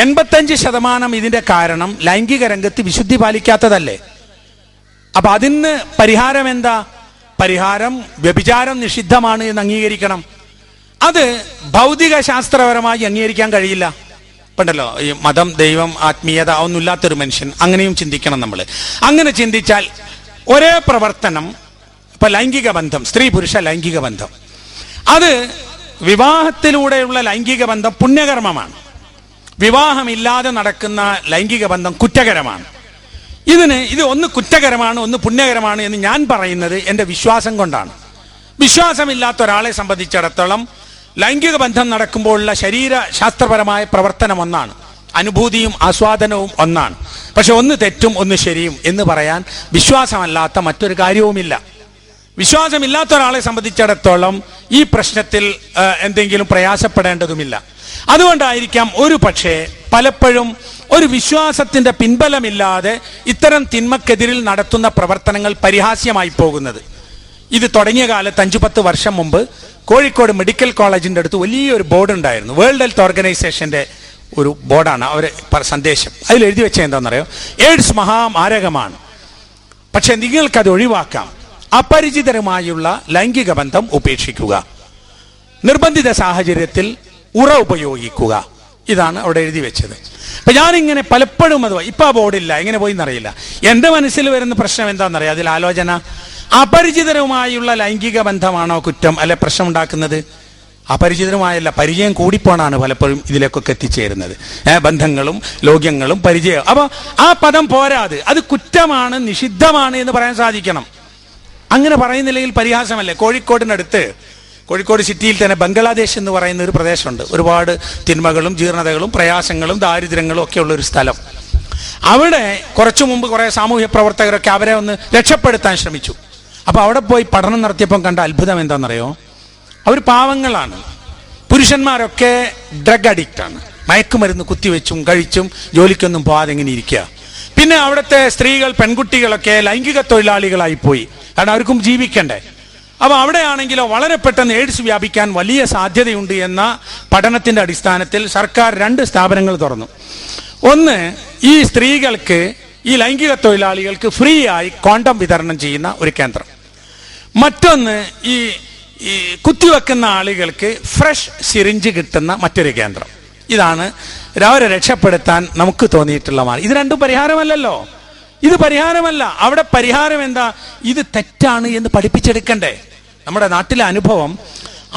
85% ഇതിന്റെ കാരണം ലൈംഗിക രംഗത്ത് വിശുദ്ധി പാലിക്കാത്തതല്ലേ. അപ്പൊ അതിന് പരിഹാരം എന്താ? പരിഹാരം വ്യഭിചാരം നിഷിദ്ധമാണ് എന്ന് അംഗീകരിക്കണം. അത് ഭൗതിക ശാസ്ത്രപരമായി അംഗീകരിക്കാൻ കഴിയില്ല. പണ്ടല്ലോ ഈ മതം, ദൈവം, ആത്മീയത ഒന്നുമില്ലാത്തൊരു മനുഷ്യൻ, അങ്ങനെയും ചിന്തിക്കണം നമ്മൾ. അങ്ങനെ ചിന്തിച്ചാൽ ഒരേ പ്രവർത്തനം, ഇപ്പൊ ലൈംഗിക ബന്ധം, സ്ത്രീ പുരുഷ ലൈംഗിക ബന്ധം, അത് വിവാഹത്തിലൂടെയുള്ള ലൈംഗിക ബന്ധം പുണ്യകർമ്മമാണ്. വിവാഹമില്ലാതെ നടക്കുന്ന ലൈംഗിക ബന്ധം കുറ്റകരമാണ്. ഇത് ഒന്ന് കുറ്റകരമാണ്, ഒന്ന് പുണ്യകരമാണ് എന്ന് ഞാൻ പറയുന്നത് എൻ്റെ വിശ്വാസം കൊണ്ടാണ്. വിശ്വാസമില്ലാത്ത ഒരാളെ സംബന്ധിച്ചിടത്തോളം ലൈംഗിക ബന്ധം നടക്കുമ്പോഴുള്ള ശരീരശാസ്ത്രപരമായ പ്രവർത്തനം ഒന്നാണ്, അനുഭൂതിയും ആസ്വാദനവും ഒന്നാണ്. പക്ഷെ ഒന്ന് തെറ്റും ഒന്ന് ശരിയും എന്ന് പറയാൻ വിശ്വാസമല്ലാത്ത മറ്റൊരു കാര്യവുമില്ല. വിശ്വാസമില്ലാത്ത ഒരാളെ സംബന്ധിച്ചിടത്തോളം ഈ പ്രശ്നത്തിൽ എന്തെങ്കിലും പ്രയാസപ്പെടേണ്ടതുമില്ല. അതുകൊണ്ടായിരിക്കാം ഒരു പക്ഷേ പലപ്പോഴും ഒരു വിശ്വാസത്തിന്റെ പിൻബലമില്ലാതെ ഇത്തരം തിന്മക്കെതിരിൽ നടത്തുന്ന പ്രവർത്തനങ്ങൾ പരിഹാസ്യമായി പോകുന്നത്. ഇത് തുടങ്ങിയ കാലത്ത് 5-10 വർഷം മുമ്പ് കോഴിക്കോട് മെഡിക്കൽ കോളേജിന്റെ അടുത്ത് വലിയൊരു ബോർഡ് ഉണ്ടായിരുന്നു. വേൾഡ് ഹെൽത്ത് ഓർഗനൈസേഷന്റെ ഒരു ബോർഡാണ് അവരെ സന്ദേശം. അതിൽ എഴുതി വെച്ചത് എന്താണെന്നറിയോ? എയ്ഡ്സ് മഹാമാരകമാണ്, പക്ഷെ നിങ്ങൾക്കത് ഒഴിവാക്കാം. അപരിചിതരുമായുള്ള ലൈംഗിക ബന്ധം ഉപേക്ഷിക്കുക, നിർബന്ധിത സാഹചര്യത്തിൽ ഉറ ഉപയോഗിക്കുക. ഇതാണ് അവിടെ എഴുതി വെച്ചത്. അപ്പൊ ഞാനിങ്ങനെ പലപ്പോഴും ഇപ്പൊ ആ ബോർഡില്ല, എങ്ങനെ പോയി എന്നറിയില്ല. എന്റെ മനസ്സിൽ വരുന്ന പ്രശ്നം എന്താണെന്നറിയാം? അതിൽ ആലോചന, അപരിചിതരുമായുള്ള ലൈംഗിക ബന്ധമാണോ കുറ്റം അല്ലെ പ്രശ്നം ഉണ്ടാക്കുന്നത്? അപരിചിതരുമായല്ല, പരിചയം കൂടിപ്പോണാണ് പലപ്പോഴും ഇതിലേക്കൊക്കെ എത്തിച്ചേരുന്നത്. ബന്ധങ്ങളും ലോക്യങ്ങളും പരിചയം. അപ്പൊ ആ പദം പോരാത്, അത് കുറ്റമാണ്, നിഷിദ്ധമാണ് എന്ന് പറയാൻ സാധിക്കണം. അങ്ങനെ പറയുന്നില്ലെങ്കിൽ പരിഹാസമല്ലേ. കോഴിക്കോട് സിറ്റിയിൽ തന്നെ ബംഗ്ലാദേശ് എന്ന് പറയുന്ന ഒരു പ്രദേശമുണ്ട്. ഒരുപാട് തിന്മകളും ജീർണതകളും പ്രയാസങ്ങളും ദാരിദ്ര്യങ്ങളും ഒക്കെ ഉള്ള ഒരു സ്ഥലം. അവിടെ കുറച്ചു മുമ്പ് കുറെ സാമൂഹ്യ പ്രവർത്തകരൊക്കെ അവരെ ഒന്ന് രക്ഷപ്പെടുത്താൻ ശ്രമിച്ചു. അപ്പൊ അവിടെ പോയി പഠനം നടത്തിയപ്പം കണ്ട അത്ഭുതം എന്താണെന്നറിയോ? അവർ പാവങ്ങളാണ്, പുരുഷന്മാരൊക്കെ ഡ്രഗ് അഡിക്റ്റാണ്, മയക്കുമരുന്ന് കുത്തിവെച്ചും കഴിച്ചും ജോലിക്കൊന്നും പോകാതെ ഇങ്ങനെ ഇരിക്കുക. പിന്നെ അവിടുത്തെ സ്ത്രീകൾ, പെൺകുട്ടികളൊക്കെ ലൈംഗിക തൊഴിലാളികളായി പോയി, കാരണം അവർക്കും ജീവിക്കണ്ടേ. അപ്പൊ അവിടെയാണെങ്കിലോ വളരെ പെട്ടെന്ന് എയ്ഡ്സ് വ്യാപിക്കാൻ വലിയ സാധ്യതയുണ്ട് എന്ന പഠനത്തിന്റെ അടിസ്ഥാനത്തിൽ സർക്കാർ 2 സ്ഥാപനങ്ങൾ തുറന്നു. ഒന്ന്, ഈ സ്ത്രീകൾക്ക്, ഈ ലൈംഗിക തൊഴിലാളികൾക്ക് ഫ്രീ ആയി കോണ്ടം വിതരണം ചെയ്യുന്ന ഒരു കേന്ദ്രം. മറ്റൊന്ന്, ഈ കുത്തിവെക്കുന്ന ആളുകൾക്ക് ഫ്രഷ് സിറിഞ്ച് കിട്ടുന്ന മറ്റൊരു കേന്ദ്രം. ഇതാണ് അവരെ രക്ഷപ്പെടുത്താൻ നമുക്ക് തോന്നിയിട്ടുള്ള മാർഗം. ഇത് രണ്ടും പരിഹാരമല്ലല്ലോ. ഇത് പരിഹാരമല്ല. അവിടെ പരിഹാരം എന്താ? ഇത് തെറ്റാണ് എന്ന് പഠിപ്പിച്ചെടുക്കണ്ടേ? നമ്മുടെ നാട്ടിലെ അനുഭവം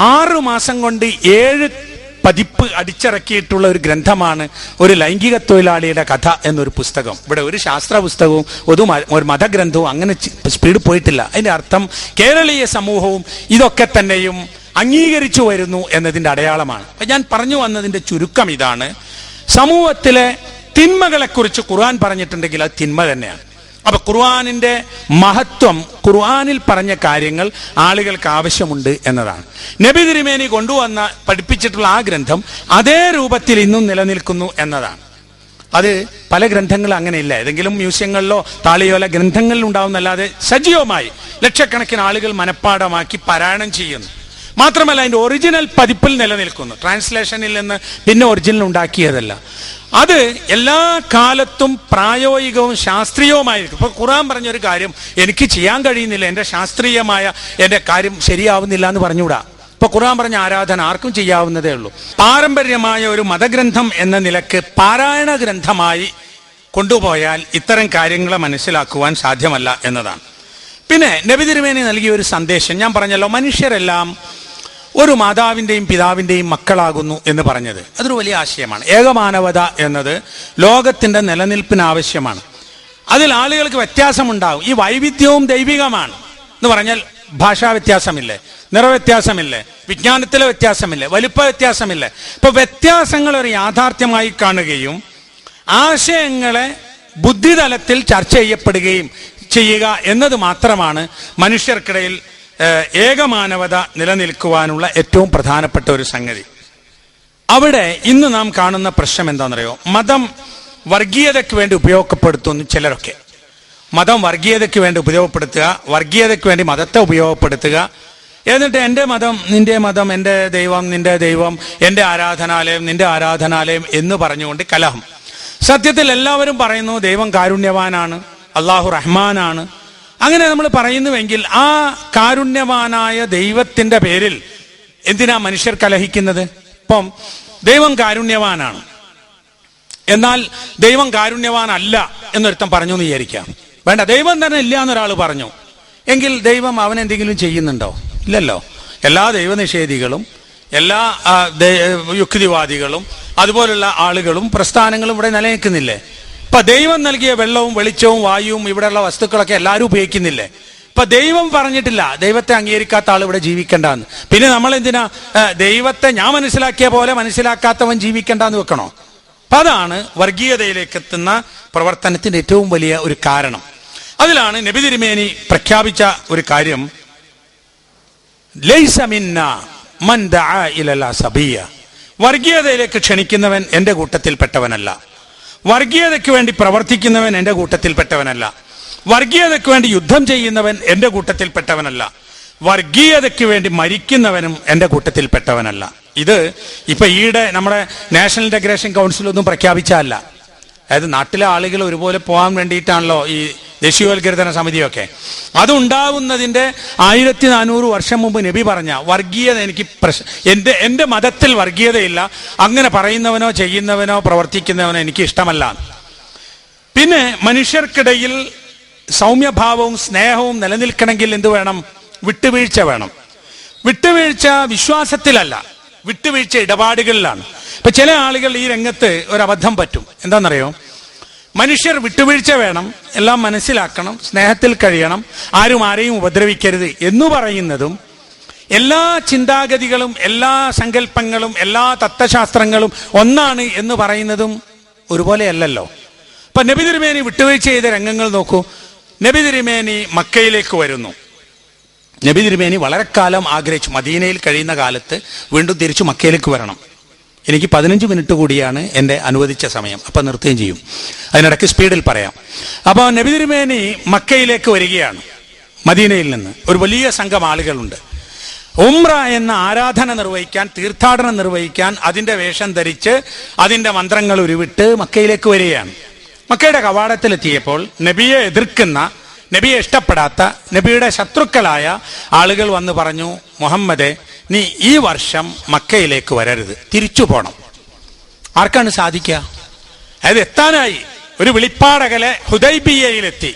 6 മാസം കൊണ്ട് 7 പതിപ്പ് അടിച്ചിറക്കിയിട്ടുള്ള ഒരു ഗ്രന്ഥമാണ് ഒരു ലൈംഗിക തൊഴിലാളിയുടെ കഥ എന്നൊരു പുസ്തകം. ഇവിടെ ഒരു ശാസ്ത്ര പുസ്തകവും ഒരു മതഗ്രന്ഥവും അങ്ങനെ സ്പീഡ് പോയിട്ടില്ല. അതിന്റെ അർത്ഥം കേരളീയ സമൂഹവും ഇതൊക്കെ തന്നെയും അംഗീകരിച്ചു വരുന്നു എന്നതിന്റെ അടയാളമാണ്. ഞാൻ പറഞ്ഞു വന്നതിന്റെ ചുരുക്കം ഇതാണ്. സമൂഹത്തിലെ തിന്മകളെക്കുറിച്ച് ഖുർആൻ പറഞ്ഞിട്ടുണ്ടെങ്കിൽ അത് തിന്മ തന്നെയാണ്. അപ്പൊ ഖുർആനിന്റെ മഹത്വം, ഖുർആനിൽ പറഞ്ഞ കാര്യങ്ങൾ ആളുകൾക്ക് ആവശ്യമുണ്ട് എന്നതാണ്. നബി തിരുമേനി കൊണ്ടുവന്ന പഠിപ്പിച്ചിട്ടുള്ള ആ ഗ്രന്ഥം അതേ രൂപത്തിൽ ഇന്നും നിലനിൽക്കുന്നു എന്നതാണ്. അത് പല ഗ്രന്ഥങ്ങളും അങ്ങനെയില്ല. ഏതെങ്കിലും മ്യൂസിയങ്ങളിലോ താളിയോല ഗ്രന്ഥങ്ങളിൽ ഉണ്ടാവുന്നല്ലാതെ സജീവമായി ലക്ഷക്കണക്കിന് ആളുകൾ മനഃപ്പാഠമാക്കി പാരായണം ചെയ്യുന്നു. മാത്രമല്ല അതിന്റെ ഒറിജിനൽ പതിപ്പിൽ നിലനിൽക്കുന്നു. ട്രാൻസ്ലേഷനിൽ നിന്ന് പിന്നെ ഒറിജിനൽ ഉണ്ടാക്കിയതല്ല. അത് എല്ലാ കാലത്തും പ്രായോഗികവും ശാസ്ത്രീയവുമായിരിക്കും. ഇപ്പൊ ഖുർആൻ പറഞ്ഞൊരു കാര്യം എനിക്ക് ചെയ്യാൻ കഴിയുന്നില്ല, എന്റെ ശാസ്ത്രീയമായ എന്റെ കാര്യം ശരിയാവുന്നില്ല എന്ന് പറഞ്ഞുകൂടാ. ഇപ്പൊ ഖുർആൻ പറഞ്ഞ ആരാധന ആർക്കും ചെയ്യാവുന്നതേ ഉള്ളൂ. പാരമ്പര്യമായ ഒരു മതഗ്രന്ഥം എന്ന നിലക്ക് പാരായണ ഗ്രന്ഥമായി കൊണ്ടുപോയാൽ ഇത്തരം കാര്യങ്ങളെ മനസ്സിലാക്കുവാൻ സാധ്യമല്ല എന്നതാണ്. പിന്നെ നബി തിരുമേനി നൽകിയ ഒരു സന്ദേശം ഞാൻ പറഞ്ഞല്ലോ, മനുഷ്യരെല്ലാം ഒരു മാതാവിൻ്റെയും പിതാവിൻ്റെയും മക്കളാകുന്നു എന്ന് പറഞ്ഞത് അതൊരു വലിയ ആശയമാണ്. ഏകമാനവത എന്നത് ലോകത്തിൻ്റെ നിലനിൽപ്പിന് ആവശ്യമാണ്. അതിൽ ആളുകൾക്ക് വ്യത്യാസമുണ്ടാകും. ഈ വൈവിധ്യവും ദൈവികമാണ് എന്ന് പറഞ്ഞാൽ ഭാഷാ വ്യത്യാസമില്ലേ, നിറവ്യത്യാസമില്ലേ, വിജ്ഞാനത്തിലെ വ്യത്യാസമില്ലേ, വലിപ്പ വ്യത്യാസമില്ലേ. ഇപ്പൊ വ്യത്യാസങ്ങൾ ഒരു യാഥാർത്ഥ്യമായി കാണുകയും ആശയങ്ങളെ ബുദ്ധിതലത്തിൽ ചർച്ച ചെയ്യപ്പെടുകയും ചെയ്യുക എന്നത് മാത്രമാണ് മനുഷ്യർക്കിടയിൽ ഏകമാനവത നിലനിൽക്കുവാനുള്ള ഏറ്റവും പ്രധാനപ്പെട്ട ഒരു സംഗതി. അവിടെ ഇന്ന് നാം കാണുന്ന പ്രശ്നം എന്താണെന്നറിയോ? മതം വർഗീയതയ്ക്ക് വേണ്ടി ഉപയോഗപ്പെടുത്തുന്നു ചിലരൊക്കെ. മതം വർഗീയതയ്ക്ക് വേണ്ടി ഉപയോഗപ്പെടുത്തുക, വർഗീയതയ്ക്ക് വേണ്ടി മതത്തെ ഉപയോഗപ്പെടുത്തുക, എന്നിട്ട് എൻ്റെ മതം നിന്റെ മതം, എൻ്റെ ദൈവം നിന്റെ ദൈവം, എൻ്റെ ആരാധനാലയം നിന്റെ ആരാധനാലയം എന്ന് പറഞ്ഞുകൊണ്ട് കലഹം. സത്യത്തിൽ എല്ലാവരും പറയുന്നു ദൈവം കാരുണ്യവാനാണ്, അള്ളാഹു റഹ്മാനാണ്. അങ്ങനെ നമ്മൾ പറയുന്നുവെങ്കിൽ ആ കാരുണ്യവാനായ ദൈവത്തിന്റെ പേരിൽ എന്തിനാ മനുഷ്യർ കലഹിക്കുന്നത്? ഇപ്പം ദൈവം കാരുണ്യവാനാണ്, എന്നാൽ ദൈവം കാരുണ്യവാനല്ല എന്നൊരുത്തം പറഞ്ഞു എന്ന് വിചാരിക്കാം. വേണ്ട, ദൈവം തന്നെ ഇല്ല എന്നൊരാൾ പറഞ്ഞു എങ്കിൽ ദൈവം അവൻ എന്തെങ്കിലും ചെയ്യുന്നുണ്ടോ? ഇല്ലല്ലോ. എല്ലാ ദൈവനിഷേധികളും എല്ലാ യുക്തിവാദികളും അതുപോലുള്ള ആളുകളും പ്രസ്ഥാനങ്ങളും ഇവിടെ നിലനിൽക്കുന്നില്ലേ? ഇപ്പൊ ദൈവം നൽകിയ വെള്ളവും വെളിച്ചവും വായുവും ഇവിടെയുള്ള വസ്തുക്കളൊക്കെ എല്ലാവരും ഉപയോഗിക്കുന്നില്ലേ? ഇപ്പൊ ദൈവം പറഞ്ഞിട്ടില്ല ദൈവത്തെ അംഗീകരിക്കാത്ത ആൾ ഇവിടെ ജീവിക്കണ്ടെന്ന്. പിന്നെ നമ്മൾ എന്തിനാ ദൈവത്തെ ഞാൻ മനസ്സിലാക്കിയ പോലെ മനസ്സിലാക്കാത്തവൻ ജീവിക്കണ്ടെന്ന് വെക്കണോ? അപ്പൊ അതാണ് വർഗീയതയിലേക്ക് എത്തുന്ന പ്രവർത്തനത്തിന്റെ ഏറ്റവും വലിയ ഒരു കാരണം. അതിലാണ് നബി തിരുമേനി പ്രഖ്യാപിച്ച ഒരു കാര്യം, ലൈസ മിന്നാ മൻ ദഅ ഇലൽ അസബിയ്യ. വർഗീയതയിലേക്ക് ക്ഷണിക്കുന്നവൻ എന്റെ കൂട്ടത്തിൽപ്പെട്ടവനല്ല, വർഗീയതയ്ക്ക് വേണ്ടി പ്രവർത്തിക്കുന്നവൻ എൻ്റെ കൂട്ടത്തിൽപ്പെട്ടവനല്ല, വർഗീയതയ്ക്ക് വേണ്ടി യുദ്ധം ചെയ്യുന്നവൻ എൻ്റെ കൂട്ടത്തിൽപ്പെട്ടവനല്ല, വർഗീയതയ്ക്ക് വേണ്ടി മരിക്കുന്നവനും എൻ്റെ കൂട്ടത്തിൽപ്പെട്ടവനല്ല. ഇത് ഇപ്പൊ ഈയിടെ നമ്മുടെ നാഷണൽ ഇന്റഗ്രേഷൻ കൗൺസിലൊന്നും പ്രഖ്യാപിച്ചതല്ല. അതായത് നാട്ടിലെ ആളുകൾ ഒരുപോലെ പോകാൻ വേണ്ടിയിട്ടാണല്ലോ ഈ ദേശീയോത്ഗ്രഥന സമിതിയൊക്കെ. അതുണ്ടാവുന്നതിന്റെ 1400 വർഷം മുമ്പ് നബി പറഞ്ഞ വർഗീയത എനിക്ക് എൻ്റെ മതത്തിൽ വർഗീയതയില്ല, അങ്ങനെ പറയുന്നവനോ ചെയ്യുന്നവനോ പ്രവർത്തിക്കുന്നവനോ എനിക്ക് ഇഷ്ടമല്ല. പിന്നെ മനുഷ്യർക്കിടയിൽ സൗമ്യഭാവവും സ്നേഹവും നിലനിൽക്കണമെങ്കിൽ എന്ത് വേണം? വിട്ടുവീഴ്ച വേണം. വിട്ടുവീഴ്ച വിശ്വാസത്തിലല്ല, വിട്ടുവീഴ്ച ഇടപാടുകളിലാണ്. ഇപ്പൊ ചില ആളുകൾ ഈ രംഗത്ത് ഒരു അബദ്ധം പറ്റും. എന്താണെന്നറിയോ? മനുഷ്യർ വിട്ടുവീഴ്ച വേണം, എല്ലാം മനസ്സിലാക്കണം, സ്നേഹത്തിൽ കഴിയണം, ആരും ആരെയും ഉപദ്രവിക്കരുത് എന്ന് പറയുന്നതും എല്ലാ ചിന്താഗതികളും എല്ലാ സങ്കല്പങ്ങളും എല്ലാ തത്വശാസ്ത്രങ്ങളും ഒന്നാണ് എന്ന് പറയുന്നതും ഒരുപോലെയല്ലല്ലോ. ഇപ്പൊ നബി തിരുമേനി വിട്ടുവീഴ്ച ചെയ്ത രംഗങ്ങൾ നോക്കൂ. നബി തിരുമേനി മക്കയിലേക്ക് വരുന്നു. നബി തിരുമേനി വളരെ കാലം ആഗ്രഹിച്ചു മദീനയിൽ കഴിയുന്ന കാലത്ത് വീണ്ടും തിരിച്ചു മക്കയിലേക്ക് വരണം. എനിക്ക് 15 മിനിറ്റ് കൂടിയാണ് എൻ്റെ അനുവദിച്ച സമയം, അപ്പം നിർത്തുകയും ചെയ്യും, അതിനിടയ്ക്ക് സ്പീഡിൽ പറയാം. അപ്പോൾ നബി തിരുമേനി മക്കയിലേക്ക് വരികയാണ്. മദീനയിൽ നിന്ന് ഒരു വലിയ സംഘം ആളുകളുണ്ട്. ഉംറ എന്ന ആരാധന നിർവഹിക്കാൻ, തീർത്ഥാടനം നിർവഹിക്കാൻ അതിൻ്റെ വേഷം ധരിച്ച് അതിൻ്റെ മന്ത്രങ്ങൾ ഉരുവിട്ട് മക്കയിലേക്ക് വരികയാണ്. മക്കയുടെ കവാടത്തിലെത്തിയപ്പോൾ നബിയെ എതിർക്കുന്ന, നബിയെ ഇഷ്ടപ്പെടാത്ത, നബിയുടെ ശത്രുക്കളായ ആളുകൾ വന്ന് പറഞ്ഞു, മുഹമ്മദേ നീ ഈ വർഷം മക്കയിലേക്ക് വരരുത്, തിരിച്ചു പോണം. ആർക്കാണ് സാധിക്കുക? അതായത് എത്താനായി, ഒരു വിളിപ്പാടകലെ ഹുദൈബിയയിലെത്തി.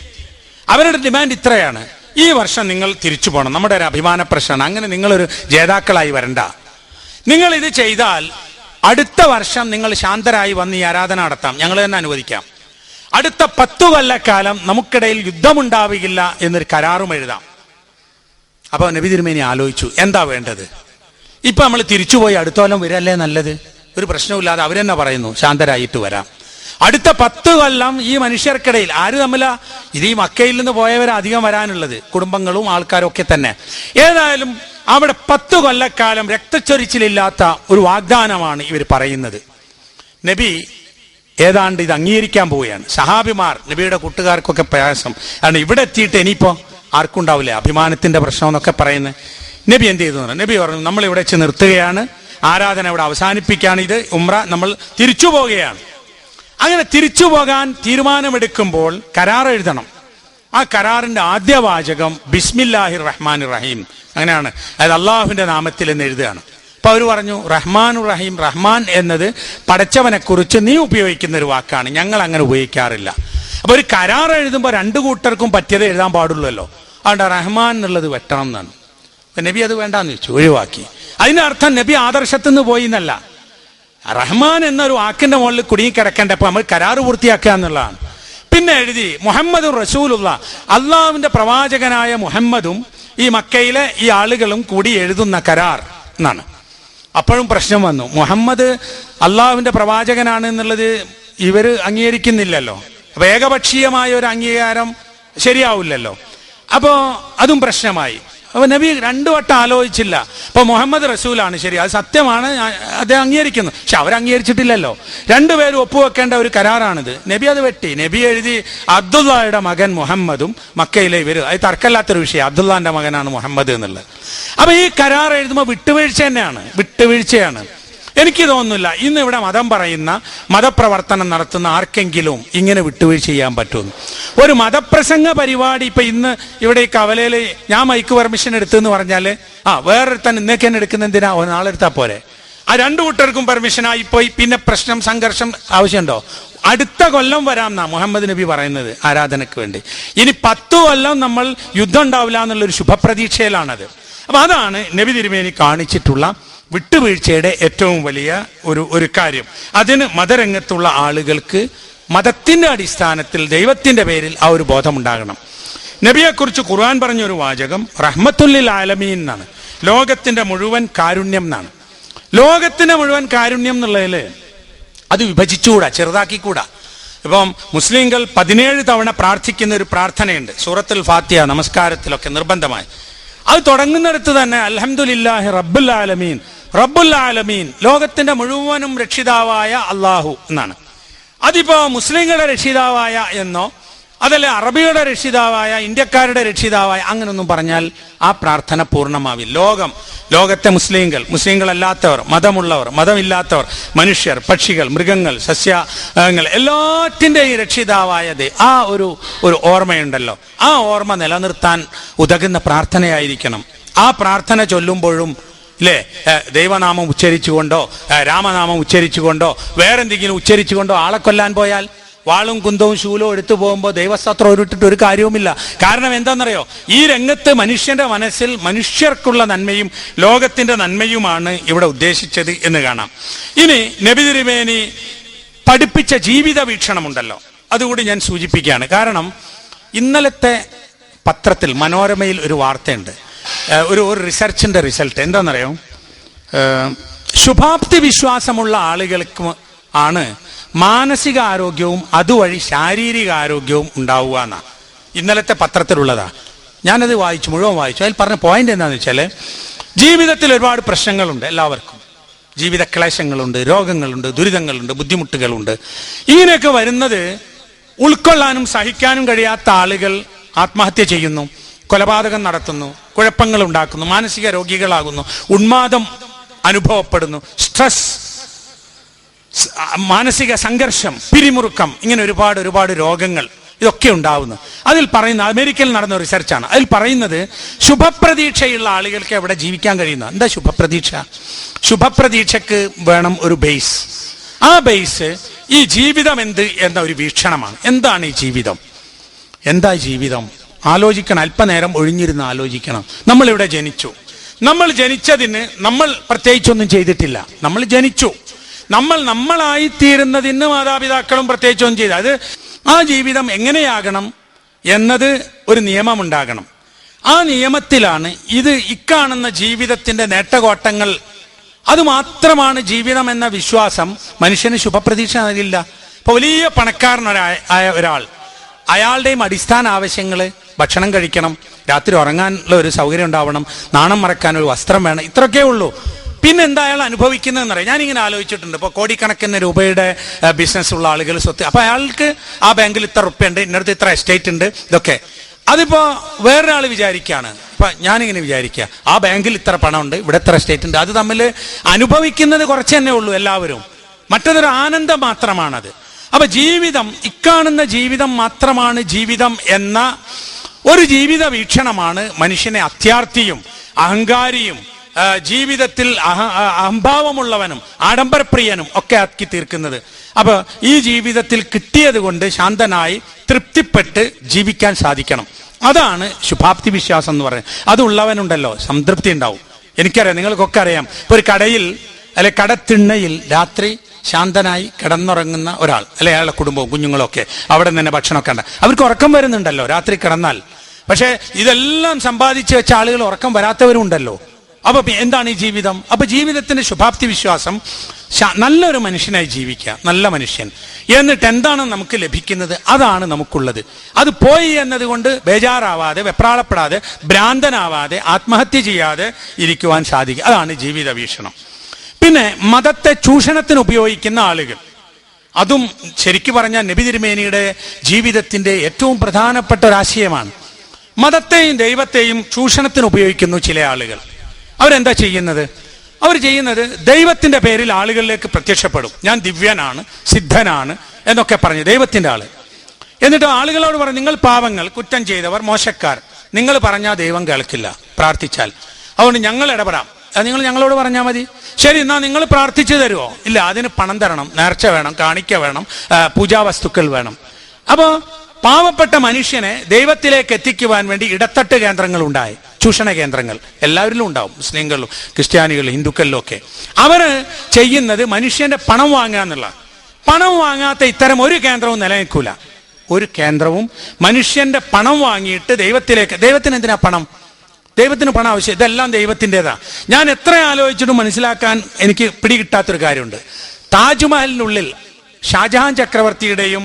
അവരുടെ ഡിമാൻഡ് ഇത്രയാണ്, ഈ വർഷം നിങ്ങൾ തിരിച്ചു പോകണം, നമ്മുടെ ഒരു അഭിമാന പ്രശ്നമാണ്, അങ്ങനെ നിങ്ങളൊരു ജേതാക്കളായി വരണ്ട. നിങ്ങൾ ഇത് ചെയ്താൽ അടുത്ത വർഷം നിങ്ങൾ ശാന്തരായി വന്ന് ഈ ആരാധന നടത്താം, ഞങ്ങൾ തന്നെ അനുവദിക്കാം. അടുത്ത 10 കൊല്ലക്കാലം നമുക്കിടയിൽ യുദ്ധമുണ്ടാവുകയില്ല എന്നൊരു കരാറും എഴുതാം. അപ്പൊ നബി തിരുമേനി ആലോചിച്ചു, എന്താ വേണ്ടത്? ഇപ്പൊ നമ്മൾ തിരിച്ചുപോയി അടുത്ത കൊല്ലം വരല്ലേ നല്ലത്? ഒരു പ്രശ്നവുമില്ലാതെ അവരെന്നെ പറയുന്നു ശാന്തരായിട്ട് വരാം. അടുത്ത 10 കൊല്ലം ഈ മനുഷ്യർക്കിടയിൽ ആര് തമ്മിലാ? ഇത് ഈ മക്കയിൽ നിന്ന് പോയവരെ അധികം വരാനുള്ളത്, കുടുംബങ്ങളും ആൾക്കാരും ഒക്കെ തന്നെ. ഏതായാലും അവിടെ 10 കൊല്ലക്കാലം രക്തച്ചൊരിച്ചിലില്ലാത്ത ഒരു വാഗ്ദാനമാണ് ഇവർ പറയുന്നത്. നബി ഏതാണ്ട് ഇത് അംഗീകരിക്കാൻ പോവുകയാണ്. സഹാബിമാർ, നബിയുടെ കൂട്ടുകാർക്കൊക്കെ പ്രയാസം, കാരണം ഇവിടെ എത്തിയിട്ട് ഇനിയിപ്പോ ആർക്കും ഉണ്ടാവില്ലേ അഭിമാനത്തിന്റെ പ്രശ്നം എന്നൊക്കെ പറയുന്നത്. നബി എന്ത് ചെയ്തു? നബി പറഞ്ഞു, നമ്മൾ ഇവിടെ വെച്ച് നിർത്തുകയാണ്, ആരാധന ഇവിടെ അവസാനിപ്പിക്കുകയാണ്, ഇത് ഉംറ, നമ്മൾ തിരിച്ചു പോവുകയാണ്. അങ്ങനെ തിരിച്ചു പോകാൻ തീരുമാനമെടുക്കുമ്പോൾ കരാർ എഴുതണം. ആ കരാറിന്റെ ആദ്യ വാചകം ബിസ്മില്ലാഹിർ റഹ്മാനിർ റഹീം, അങ്ങനെയാണ്, അതായത് അള്ളാഹുവിന്റെ നാമത്തിൽ എന്ന് എഴുതുകയാണ്. അപ്പൊ അവർ പറഞ്ഞു, റഹ്മാനുർ റഹീം, റഹ്മാൻ എന്നത് പടച്ചവനെ കുറിച്ച് നീ ഉപയോഗിക്കുന്ന ഒരു വാക്കാണ്, ഞങ്ങൾ അങ്ങനെ ഉപയോഗിക്കാറില്ല. അപ്പൊ ഒരു കരാർ എഴുതുമ്പോൾ 2 കൂട്ടർക്കും പറ്റിയത് എഴുതാൻ പാടുള്ളല്ലോ. അതുകൊണ്ട് റഹ്മാൻ എന്നുള്ളത് വെട്ടണം എന്നാണ്. അപ്പൊ നബി അത് വേണ്ടാന്ന് വെച്ചു, ഒഴിവാക്കി. അതിനർത്ഥം നബി ആദർശത്തിൽ നിന്ന് പോയി എന്നല്ല, റഹ്മാൻ എന്നൊരു വാക്കിന്റെ മുകളിൽ കുടുങ്ങിക്കിടക്കേണ്ട, അപ്പൊ നമ്മൾ കരാറ് പൂർത്തിയാക്കുക എന്നുള്ളതാണ്. പിന്നെ എഴുതി മുഹമ്മദും റസൂലുള്ള, അള്ളാഹുവിന്റെ പ്രവാചകനായ മുഹമ്മദും ഈ മക്കയിലെ ഈ ആളുകളും കൂടി എഴുതുന്ന കരാർ എന്നാണ്. അപ്പോഴും പ്രശ്നം വന്നു, മുഹമ്മദ് അള്ളാഹുവിന്റെ പ്രവാചകനാണ് എന്നുള്ളത് ഇവര് അംഗീകരിക്കുന്നില്ലല്ലോ. അപ്പൊ ഏകപക്ഷീയമായ ഒരു അംഗീകാരം ശരിയാവില്ലല്ലോ. അപ്പോ അതും പ്രശ്നമായി. അപ്പൊ നബി 2 വട്ടം ആലോചിച്ചില്ല. അപ്പൊ മുഹമ്മദ് റസൂലാണ്, ശരി, അത് സത്യമാണ്, അദ്ദേഹം അംഗീകരിക്കുന്നു. പക്ഷെ അവരംഗീകരിച്ചിട്ടില്ലല്ലോ. 2 പേരും ഒപ്പുവെക്കേണ്ട ഒരു കരാറാണിത്. നബി അത് വെട്ടി. നബി എഴുതി അബ്ദുള്ളയുടെ മകൻ മുഹമ്മദും മക്കയിലെ ഇവര്, അത് തർക്കമില്ലാത്തൊരു വിഷയം, അബ്ദുള്ളാന്റെ മകനാണ് മുഹമ്മദ് എന്നുള്ളത്. അപ്പൊ ഈ കരാർ എഴുതുമ്പോൾ വിട്ടുവീഴ്ച തന്നെയാണ്, വിട്ടുവീഴ്ചയാണ്. എനിക്ക് തോന്നുന്നില്ല ഇന്ന് ഇവിടെ മതം പറയുന്ന, മതപ്രവർത്തനം നടത്തുന്ന ആർക്കെങ്കിലും ഇങ്ങനെ വിട്ടുവീഴ്ച ചെയ്യാൻ പറ്റുമെന്ന്. ഒരു മതപ്രസംഗ പരിപാടി ഇപ്പൊ ഇന്ന് ഇവിടെ ഈ കവലയിൽ ഞാൻ മൈക്ക് പെർമിഷൻ എടുത്തെന്ന് പറഞ്ഞാല് വേറൊരുത്തൻ ഇന്നേക്ക് തന്നെ എടുക്കുന്ന എന്തിനാ, നാളെ എടുത്താ പോരെ? ആ 2 കൂട്ടർക്കും പെർമിഷനായി പോയി, പിന്നെ പ്രശ്നം, സംഘർഷം ആവശ്യമുണ്ടോ? അടുത്ത കൊല്ലം വരാമെന്നാ മുഹമ്മദ് നബി പറയുന്നത് ആരാധനക്ക് വേണ്ടി. ഇനി 10 കൊല്ലം നമ്മൾ യുദ്ധം ഉണ്ടാവില്ല എന്നുള്ളൊരു ശുഭപ്രതീക്ഷയിലാണത്. അപ്പൊ അതാണ് നബി തിരുമേനി കാണിച്ചിട്ടുള്ള വിട്ടുവീഴ്ചയുടെ ഏറ്റവും വലിയ ഒരു കാര്യം. അതിന് മതരംഗത്തുള്ള ആളുകൾക്ക് മതത്തിന്റെ അടിസ്ഥാനത്തിൽ ദൈവത്തിന്റെ പേരിൽ ആ ഒരു ബോധമുണ്ടാകണം. നബിയെക്കുറിച്ച് ഖുർആൻ പറഞ്ഞൊരു വാചകം റഹ്മത്തുല്ലിൽ ആലമീൻ എന്നാണ്, ലോകത്തിന്റെ മുഴുവൻ കാരുണ്യം എന്നാണ്. ലോകത്തിന്റെ മുഴുവൻ കാരുണ്യം എന്നുള്ളതിൽ അത് വിഭജിച്ചുകൂടാ, ചെറുതാക്കിക്കൂടാ. ഇപ്പം മുസ്ലിങ്ങൾ 17 തവണ പ്രാർത്ഥിക്കുന്ന ഒരു പ്രാർത്ഥനയുണ്ട് സൂറത്തുൽ ഫാത്തിഹ നമസ്കാരത്തിലൊക്കെ നിർബന്ധമായി. അത് തുടങ്ങുന്നിടത്ത് തന്നെ അൽഹംദുലില്ലാഹി റബ്ബുൽ ആലമീൻ, റബ്ബുൽ ആലമീൻ, ലോകത്തിന്റെ മുഴുവനും രക്ഷിതാവായ അള്ളാഹു എന്നാണ്. അതിപ്പോ മുസ്ലിങ്ങളുടെ രക്ഷിതാവായ എന്നോ അതല്ല അറബിയുടെ രക്ഷിതാവായ, ഇന്ത്യക്കാരുടെ രക്ഷിതാവായ അങ്ങനൊന്നും പറഞ്ഞാൽ ആ പ്രാർത്ഥന പൂർണ്ണമാവില്ല. ലോകത്തെ മുസ്ലിങ്ങളല്ലാത്തവർ, മതമുള്ളവർ, മതമില്ലാത്തവർ, മനുഷ്യർ, പക്ഷികൾ, മൃഗങ്ങൾ, സസ്യങ്ങൾ, എല്ലാറ്റിൻ്റെയും രക്ഷിതാവായത് ആ ഒരു ഓർമ്മയുണ്ടല്ലോ, ആ ഓർമ്മ നിലനിർത്താൻ ഉതകുന്ന പ്രാർത്ഥനയായിരിക്കണം. ആ പ്രാർത്ഥന ചൊല്ലുമ്പോഴും അല്ലേ, ദൈവനാമം ഉച്ചരിച്ചുകൊണ്ടോ രാമനാമം ഉച്ചരിച്ചുകൊണ്ടോ വേറെന്തെങ്കിലും ഉച്ചരിച്ചുകൊണ്ടോ ആളെ കൊല്ലാൻ പോയാൽ, വാളും കുന്തവും ശൂലവും എടുത്തു പോകുമ്പോൾ ദൈവസ്തോത്രം ഉരുട്ടിട്ട് ഒരു കാര്യവുമില്ല. കാരണം എന്താണെന്നറിയോ, ഈ രംഗത്ത് മനുഷ്യന്റെ മനസ്സിൽ മനുഷ്യർക്കുള്ള നന്മയും ലോകത്തിന്റെ നന്മയുമാണ് ഇവിടെ ഉദ്ദേശിച്ചത് എന്ന് കാണാം. ഇനി നബി തിരുമേനി പഠിപ്പിച്ച ജീവിത വീക്ഷണമുണ്ടല്ലോ, അതുകൂടി ഞാൻ സൂചിപ്പിക്കുകയാണ്. കാരണം ഇന്നലത്തെ പത്രത്തിൽ മനോരമയിൽ ഒരു വാർത്തയുണ്ട്, ഒരു റിസർച്ചിന്റെ റിസൾട്ട് എന്താണെന്നറിയോ, ശുഭാപ്തി വിശ്വാസമുള്ള ആളുകൾക്ക് ആണ് മാനസിക ആരോഗ്യവും അതുവഴി ശാരീരിക ആരോഗ്യവും ഉണ്ടാവുക എന്നാണ് ഇന്നലത്തെ പത്രത്തിലുള്ളതാ. ഞാനത് മുഴുവൻ വായിച്ചു. അതിൽ പറഞ്ഞ പോയിന്റ് എന്താണെന്ന് വെച്ചാൽ, ജീവിതത്തിൽ ഒരുപാട് പ്രശ്നങ്ങളുണ്ട്, എല്ലാവർക്കും ജീവിത ക്ലേശങ്ങളുണ്ട്, രോഗങ്ങളുണ്ട്, ദുരിതങ്ങളുണ്ട്, ബുദ്ധിമുട്ടുകളുണ്ട്. ഇങ്ങനെയൊക്കെ വരുന്നത് ഉൾക്കൊള്ളാനും സഹിക്കാനും കഴിയാത്ത ആളുകൾ ആത്മഹത്യ ചെയ്യുന്നു, കൊലപാതകം നടത്തുന്നു, കുഴപ്പങ്ങൾ ഉണ്ടാക്കുന്നു, മാനസിക രോഗികളാകുന്നു, ഉന്മാദം അനുഭവപ്പെടുന്നു, സ്ട്രെസ്, മാനസിക സംഘർഷം, പിരിമുറുക്കം, ഇങ്ങനെ ഒരുപാട് രോഗങ്ങൾ ഇതൊക്കെ ഉണ്ടാവുന്നു. അതിൽ പറയുന്ന അമേരിക്കയിൽ നടന്ന റിസർച്ചാണ്. അതിൽ പറയുന്നത് ശുഭപ്രതീക്ഷയുള്ള ആളുകൾക്ക് എവിടെ ജീവിക്കാൻ കഴിയുന്ന. എന്താ ശുഭപ്രതീക്ഷ? ശുഭപ്രതീക്ഷക്ക് വേണം ഒരു ബേസ്. ആ ബേസ് ഈ ജീവിതം എന്ത് എന്ന ഒരു വീക്ഷണമാണ്. എന്താണ് ഈ ജീവിതം? എന്താ ജീവിതം? ആലോചിക്കണം, അല്പനേരം ഒഴിഞ്ഞിരുന്ന് ആലോചിക്കണം. നമ്മളിവിടെ ജനിച്ചു, നമ്മൾ ജനിച്ചതിന് നമ്മൾ പ്രത്യേകിച്ചൊന്നും ചെയ്തിട്ടില്ല. നമ്മൾ ജനിച്ചു, നമ്മളായിത്തീരുന്നതിന് മാതാപിതാക്കളും പ്രത്യേകിച്ചൊന്നും ചെയ്ത. അത് ആ ജീവിതം എങ്ങനെയാകണം എന്നത് ഒരു നിയമമുണ്ടാകണം. ആ നിയമത്തിലാണ് ഇത് ഇക്കാണുന്ന ജീവിതത്തിന്റെ നേട്ടകോട്ടങ്ങൾ, അത് മാത്രമാണ് ജീവിതം എന്ന വിശ്വാസം മനുഷ്യന് ശുഭപ്രതീക്ഷ നൽകില്ല. ഇപ്പൊ വലിയ പണക്കാരനായ ഒരാൾ, അയാളുടെയും അടിസ്ഥാന ആവശ്യങ്ങൾ ഭക്ഷണം കഴിക്കണം, രാത്രി ഉറങ്ങാനുള്ള ഒരു സൗകര്യം ഉണ്ടാവണം, നാണം മറക്കാൻ ഒരു വസ്ത്രം വേണം, ഇത്രയൊക്കെ ഉള്ളൂ. പിന്നെ എന്താ അയാൾ അനുഭവിക്കുന്നതെന്ന് അറിയാം. ഞാനിങ്ങനെ ആലോചിച്ചിട്ടുണ്ട്. ഇപ്പോൾ കോടിക്കണക്കിന് രൂപയുടെ ബിസിനസ് ഉള്ള ആളുകൾ, സ്വത്ത്, അപ്പൊ അയാൾക്ക് ആ ബാങ്കിൽ ഇത്ര റുപ്യ ഉണ്ട്, ഇന്നടത്ത് ഇത്ര എസ്റ്റേറ്റ് ഉണ്ട്, ഇതൊക്കെ. അതിപ്പോ വേറൊരാൾ വിചാരിക്കുകയാണ്, ഇപ്പൊ ഞാനിങ്ങനെ വിചാരിക്കുക, ആ ബാങ്കിൽ ഇത്ര പണമുണ്ട്, ഇവിടെ ഇത്ര എസ്റ്റേറ്റ് ഉണ്ട്. അത് തമ്മിൽ അനുഭവിക്കുന്നത് കുറച്ച് തന്നെ ഉള്ളൂ എല്ലാവരും. മറ്റതൊരു ആനന്ദം മാത്രമാണത്. അപ്പൊ ജീവിതം, ഇക്കാണുന്ന ജീവിതം മാത്രമാണ് ജീവിതം എന്ന ഒരു ജീവിത വീക്ഷണമാണ് മനുഷ്യനെ അത്യാർത്ഥിയും അഹങ്കാരിയും ജീവിതത്തിൽ അഹംഭാവമുള്ളവനും ആഡംബരപ്രിയനും ഒക്കെ ആക്കി തീർക്കുന്നത്. അപ്പൊ ഈ ജീവിതത്തിൽ കിട്ടിയത് കൊണ്ട് ശാന്തനായി തൃപ്തിപ്പെട്ട് ജീവിക്കാൻ സാധിക്കണം. അതാണ് ശുഭാപ്തി വിശ്വാസം എന്ന് പറയുന്നത്. അതുള്ളവനുണ്ടല്ലോ സംതൃപ്തി ഉണ്ടാവും. എനിക്കറിയാം, നിങ്ങൾക്കൊക്കെ അറിയാം. ഇപ്പൊ ഒരു കടയിൽ അല്ലെ കടത്തിണ്ണയിൽ രാത്രി ശാന്തനായി കിടന്നുറങ്ങുന്ന ഒരാൾ, അല്ലെ അയാളുടെ കുടുംബവും കുഞ്ഞുങ്ങളും ഒക്കെ അവിടെ തന്നെ ഭക്ഷണമൊക്കെ ഉണ്ട്, അവർക്ക് ഉറക്കം വരുന്നുണ്ടല്ലോ രാത്രി കിടന്നാൽ. പക്ഷെ ഇതെല്ലാം സമ്പാദിച്ചു വെച്ച ആളുകൾ ഉറക്കം വരാത്തവരും ഉണ്ടല്ലോ. അപ്പൊ എന്താണ് ഈ ജീവിതം? അപ്പൊ ജീവിതത്തിന്റെ ശുഭാപ്തി വിശ്വാസം, നല്ലൊരു മനുഷ്യനായി ജീവിക്കുക, നല്ല മനുഷ്യൻ. എന്നിട്ട് എന്താണ് നമുക്ക് ലഭിക്കുന്നത്? അതാണ് നമുക്കുള്ളത്. അത് പോയി എന്നതുകൊണ്ട് ബേജാറാവാതെ, വെപ്രാളപ്പെടാതെ, ഭ്രാന്തനാവാതെ, ആത്മഹത്യ ചെയ്യാതെ ഇരിക്കുവാൻ സാധിക്കും. അതാണ് ജീവിത വീക്ഷണം. പിന്നെ മതത്തെ ചൂഷണത്തിന് ഉപയോഗിക്കുന്ന ആളുകൾ, അതും ശരിക്കു പറഞ്ഞാൽ നബി തിരുമേനിയുടെ ജീവിതത്തിന്റെ ഏറ്റവും പ്രധാനപ്പെട്ട ഒരാശയമാണ്. മതത്തെയും ദൈവത്തെയും ചൂഷണത്തിന് ഉപയോഗിക്കുന്നു ചില ആളുകൾ. അവരെന്താ ചെയ്യുന്നത്? അവർ ചെയ്യുന്നത് ദൈവത്തിന്റെ പേരിൽ ആളുകളിലേക്ക് പ്രത്യക്ഷപ്പെടും. ഞാൻ ദിവ്യനാണ്, സിദ്ധനാണ് എന്നൊക്കെ പറഞ്ഞ് ദൈവത്തിന്റെ ആള്. എന്നിട്ട് ആളുകളോട് പറയും, നിങ്ങൾ പാവങ്ങൾ, കുറ്റം ചെയ്തവർ, മോശക്കാർ, നിങ്ങൾ പറഞ്ഞാൽ ദൈവം കേൾക്കില്ല പ്രാർത്ഥിച്ചാൽ, അതുകൊണ്ട് ഞങ്ങൾ ഇടപെടാം, നിങ്ങൾ ഞങ്ങളോട് പറഞ്ഞാൽ മതി. ശരി, എന്നാ നിങ്ങൾ പ്രാർത്ഥിച്ചു തരുമോ? ഇല്ല, അതിന് പണം തരണം, നേർച്ച വേണം, കാണിക്ക വേണം, പൂജാവസ്തുക്കൾ വേണം. അപ്പോ പാവപ്പെട്ട മനുഷ്യനെ ദൈവത്തിലേക്ക് എത്തിക്കുവാൻ വേണ്ടി ഇടത്തട്ട് കേന്ദ്രങ്ങൾ ഉണ്ടായി, ചൂഷണ കേന്ദ്രങ്ങൾ എല്ലാവരിലും ഉണ്ടാവും, മുസ്ലിങ്ങളിലും ക്രിസ്ത്യാനികളിലും ഹിന്ദുക്കളിലും ഒക്കെ. അവര് ചെയ്യുന്നത് മനുഷ്യന്റെ പണം വാങ്ങുക എന്നുള്ള. പണം വാങ്ങാത്ത ഇത്തരം ഒരു കേന്ദ്രവും നിലനിൽക്കൂല. ഒരു കേന്ദ്രവും മനുഷ്യന്റെ പണം വാങ്ങിയിട്ട് ദൈവത്തിലേക്ക്. ദൈവത്തിന് എന്തിനാ പണം? ദൈവത്തിന് പണം ആവശ്യം, ഇതെല്ലാം ദൈവത്തിൻ്റെതാ. ഞാൻ എത്ര ആലോചിച്ചിട്ടും മനസ്സിലാക്കാൻ എനിക്ക് പിടികിട്ടാത്തൊരു കാര്യമുണ്ട്. താജ്മഹലിനുള്ളിൽ ഷാജഹാൻ ചക്രവർത്തിയുടെയും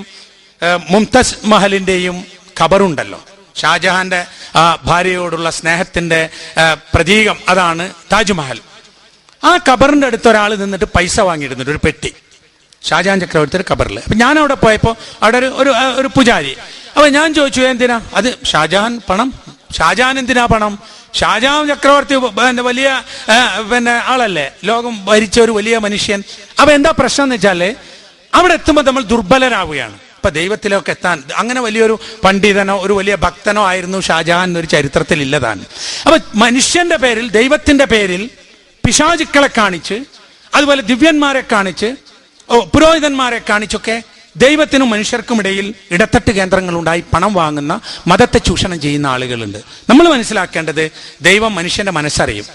മുംതസ് മഹലിന്റെയും ഖബറുണ്ടല്ലോ. ഷാജഹാന്റെ ഭാര്യയോടുള്ള സ്നേഹത്തിന്റെ പ്രതീകം അതാണ് താജ്മഹൽ. ആ ഖബറിന്റെ അടുത്ത് ഒരാൾ നിന്നിട്ട് പൈസ വാങ്ങിയിടുന്നുണ്ട്, ഒരു പെട്ടി, ഷാജഹാൻ ചക്രവർത്തിയുടെ ഖബറിൽ. അപ്പൊ ഞാൻ അവിടെ പോയപ്പോ അവിടെ ഒരു പൂജാരി. അപ്പൊ ഞാൻ ചോദിച്ചു, എന്തിനാ അത്? ഷാജഹാൻ പണം. ഷാജഹാൻ എന്തിനാ പണം? ഷാജഹാൻ ചക്രവർത്തി വലിയ ആളല്ലേ, ലോകം ഭരിച്ച ഒരു വലിയ മനുഷ്യൻ. അപ്പൊ എന്താ പ്രശ്നം എന്ന് വെച്ചാല് അവിടെ എത്തുമ്പോൾ നമ്മൾ ദുർബലരാവുകയാണ്. ഇപ്പൊ ദൈവത്തിലൊക്കെ എത്താൻ അങ്ങനെ വലിയൊരു പണ്ഡിതനോ ഒരു വലിയ ഭക്തനോ ആയിരുന്നു ഷാജഹാൻ എന്നൊരു ചരിത്രത്തിൽ ഇല്ലതാണ്. അപ്പൊ മനുഷ്യന്റെ പേരിൽ, ദൈവത്തിന്റെ പേരിൽ പിശാചുക്കളെ കാണിച്ച്, അതുപോലെ ദിവ്യന്മാരെ കാണിച്ച്, പുരോഹിതന്മാരെ കാണിച്ചൊക്കെ ദൈവത്തിനും മനുഷ്യർക്കും ഇടയിൽ ഇടത്തട്ട് കേന്ദ്രങ്ങളുണ്ടായി പണം വാങ്ങുന്ന, മതത്തെ ചൂഷണം ചെയ്യുന്ന ആളുകളുണ്ട്. നമ്മൾ മനസ്സിലാക്കേണ്ടത്, ദൈവം മനുഷ്യന്റെ മനസ്സറിയും,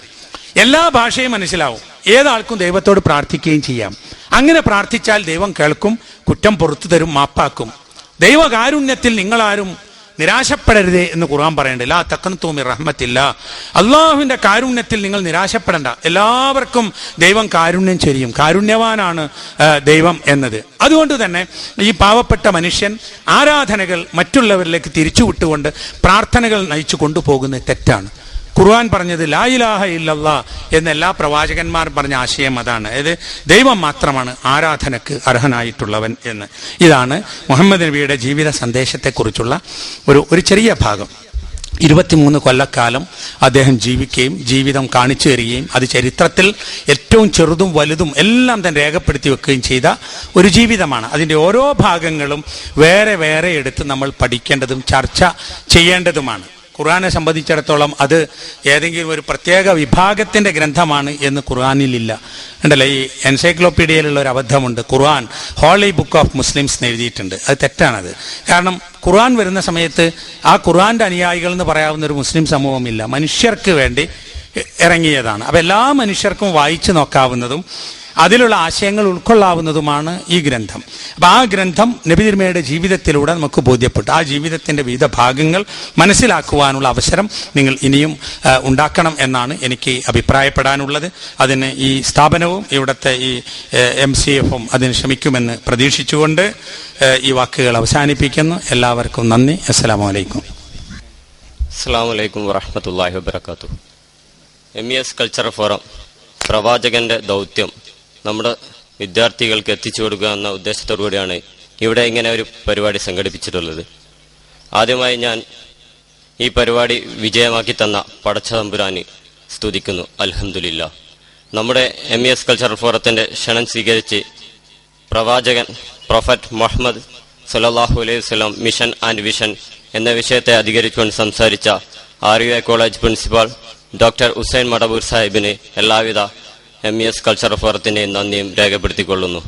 എല്ലാ ഭാഷയും മനസ്സിലാവും, ഏതാൾക്കും ദൈവത്തോട് പ്രാർത്ഥിക്കുകയും ചെയ്യാം. അങ്ങനെ പ്രാർത്ഥിച്ചാൽ ദൈവം കേൾക്കും, കുറ്റം പുറത്തു തരും, മാപ്പാക്കും. ദൈവകാരുണ്യത്തിൽ നിങ്ങളാരും നിരാശപ്പെടരുതേ എന്ന് ഖുർആൻ പറയണ്ട. ലാ തഖ്നതു മിർ റഹ്മത്തില്ലാ, അള്ളാഹുവിന്റെ കാരുണ്യത്തിൽ നിങ്ങൾ നിരാശപ്പെടേണ്ട. എല്ലാവർക്കും ദൈവം കാരുണ്യം ചൊരിയും. കാരുണ്യവാനാണ് ദൈവം എന്നത്. അതുകൊണ്ട് തന്നെ ഈ പാവപ്പെട്ട മനുഷ്യൻ ആരാധനകൾ മറ്റുള്ളവരിലേക്ക് തിരിച്ചു വിട്ടുകൊണ്ട് പ്രാർത്ഥനകൾ നയിച്ചു കൊണ്ടുപോകുന്നത് തെറ്റാണ്. ഖുർആൻ പറഞ്ഞത് ലാ ഇലാഹ ഇല്ലല്ലാ എന്ന എല്ലാ പ്രവാചകന്മാരും പറഞ്ഞ ആശയം അതാണ്. അതായത് ദൈവം മാത്രമാണ് ആരാധനക്ക് അർഹനായിട്ടുള്ളവൻ എന്ന്. ഇതാണ് മുഹമ്മദ് നബിയുടെ ജീവിത സന്ദേശത്തെക്കുറിച്ചുള്ള ഒരു ചെറിയ ഭാഗം. 23 കൊല്ലക്കാലം അദ്ദേഹം ജീവിക്കുകയും ജീവിതം കാണിച്ചു തരികയും അത് ചരിത്രത്തിൽ ഏറ്റവും ചെറുതും വലുതും എല്ലാം തന്നെ രേഖപ്പെടുത്തി വെക്കുകയും ചെയ്ത ഒരു ജീവിതമാണ്. അതിൻ്റെ ഓരോ ഭാഗങ്ങളും വേറെ വേറെ എടുത്ത് നമ്മൾ പഠിക്കേണ്ടതും ചർച്ച ചെയ്യേണ്ടതുമാണ്. ഖുർആനെ സംബന്ധിച്ചിടത്തോളം അത് ഏതെങ്കിലും ഒരു പ്രത്യേക വിഭാഗത്തിന്റെ ഗ്രന്ഥമാണ് എന്ന് ഖുർആനിലില്ല. ഉണ്ടല്ലോ, ഈ എൻസൈക്ലോപീഡിയയിലുള്ള ഒരു അബദ്ധമുണ്ട്. ഖുർആൻ ഹോളി ബുക്ക് ഓഫ് മുസ്ലിംസ് എഴുതിയിട്ടുണ്ട്. അത് തെറ്റാണത്. കാരണം ഖുർആൻ വരുന്ന സമയത്ത് ആ ഖുർആന്റെ അനുയായികൾ എന്ന് പറയാവുന്ന ഒരു മുസ്ലിം സമൂഹമില്ല. മനുഷ്യർക്ക് വേണ്ടി ഇറങ്ങിയതാണ്. അപ്പം എല്ലാ മനുഷ്യർക്കും വായിച്ചു നോക്കാവുന്നതും അതിലുള്ള ആശയങ്ങൾ ഉൾക്കൊള്ളാവുന്നതുമാണ് ഈ ഗ്രന്ഥം. അപ്പം ആ ഗ്രന്ഥം നബി തിരുമേനിയുടെ ജീവിതത്തിലൂടെ നമുക്ക് ബോധ്യപ്പെട്ടു. ആ ജീവിതത്തിൻ്റെ വിവിധ ഭാഗങ്ങൾ മനസ്സിലാക്കുവാനുള്ള അവസരം നിങ്ങൾ ഇനിയും ഉണ്ടാക്കണം എന്നാണ് എനിക്ക് അഭിപ്രായപ്പെടാനുള്ളത്. അതിന് ഈ സ്ഥാപനവും ഇവിടുത്തെ ഈ MCF-ഉം അതിന് ശ്രമിക്കുമെന്ന് പ്രതീക്ഷിച്ചുകൊണ്ട് ഈ വാക്കുകൾ അവസാനിപ്പിക്കുന്നു. എല്ലാവർക്കും നന്ദി. അസ്സലാമു അലൈക്കും. അസ്സലാമു അലൈക്കും വറഹ്മത്തുള്ളാഹി വബറകാതുഹു. MES കൾച്ചറൽ ഫോറം പ്രവാചകന്റെ ദൗത്യം നമ്മുടെ വിദ്യാർത്ഥികൾക്ക് എത്തിച്ചു കൊടുക്കുക എന്ന ഉദ്ദേശത്തോടു കൂടിയാണ് ഇവിടെ ഇങ്ങനെ ഒരു പരിപാടി സംഘടിപ്പിച്ചിട്ടുള്ളത്. ആദ്യമായി ഞാൻ ഈ പരിപാടി വിജയമാക്കി തന്ന പടച്ച തമ്പുരാന് സ്തുതിക്കുന്നു. അൽഹംദുലില്ലാഹ്. നമ്മുടെ MES കൾച്ചറൽ ഫോറത്തിന്റെ ക്ഷണം സ്വീകരിച്ച് പ്രവാചകൻ പ്രൊഫറ്റ് മുഹമ്മദ് സല്ലല്ലാഹു അലൈഹി വസല്ലം മിഷൻ ആൻഡ് വിഷൻ എന്ന വിഷയത്തെ അധികരിച്ചുകൊണ്ട് സംസാരിച്ച RUI college principal doctor Hussain Madavoor സാഹിബിന് എല്ലാവിധ MES കൾച്ചറൽ ഫോറത്തിന്റെയും നന്ദിയും രേഖപ്പെടുത്തിക്കൊള്ളുന്നു.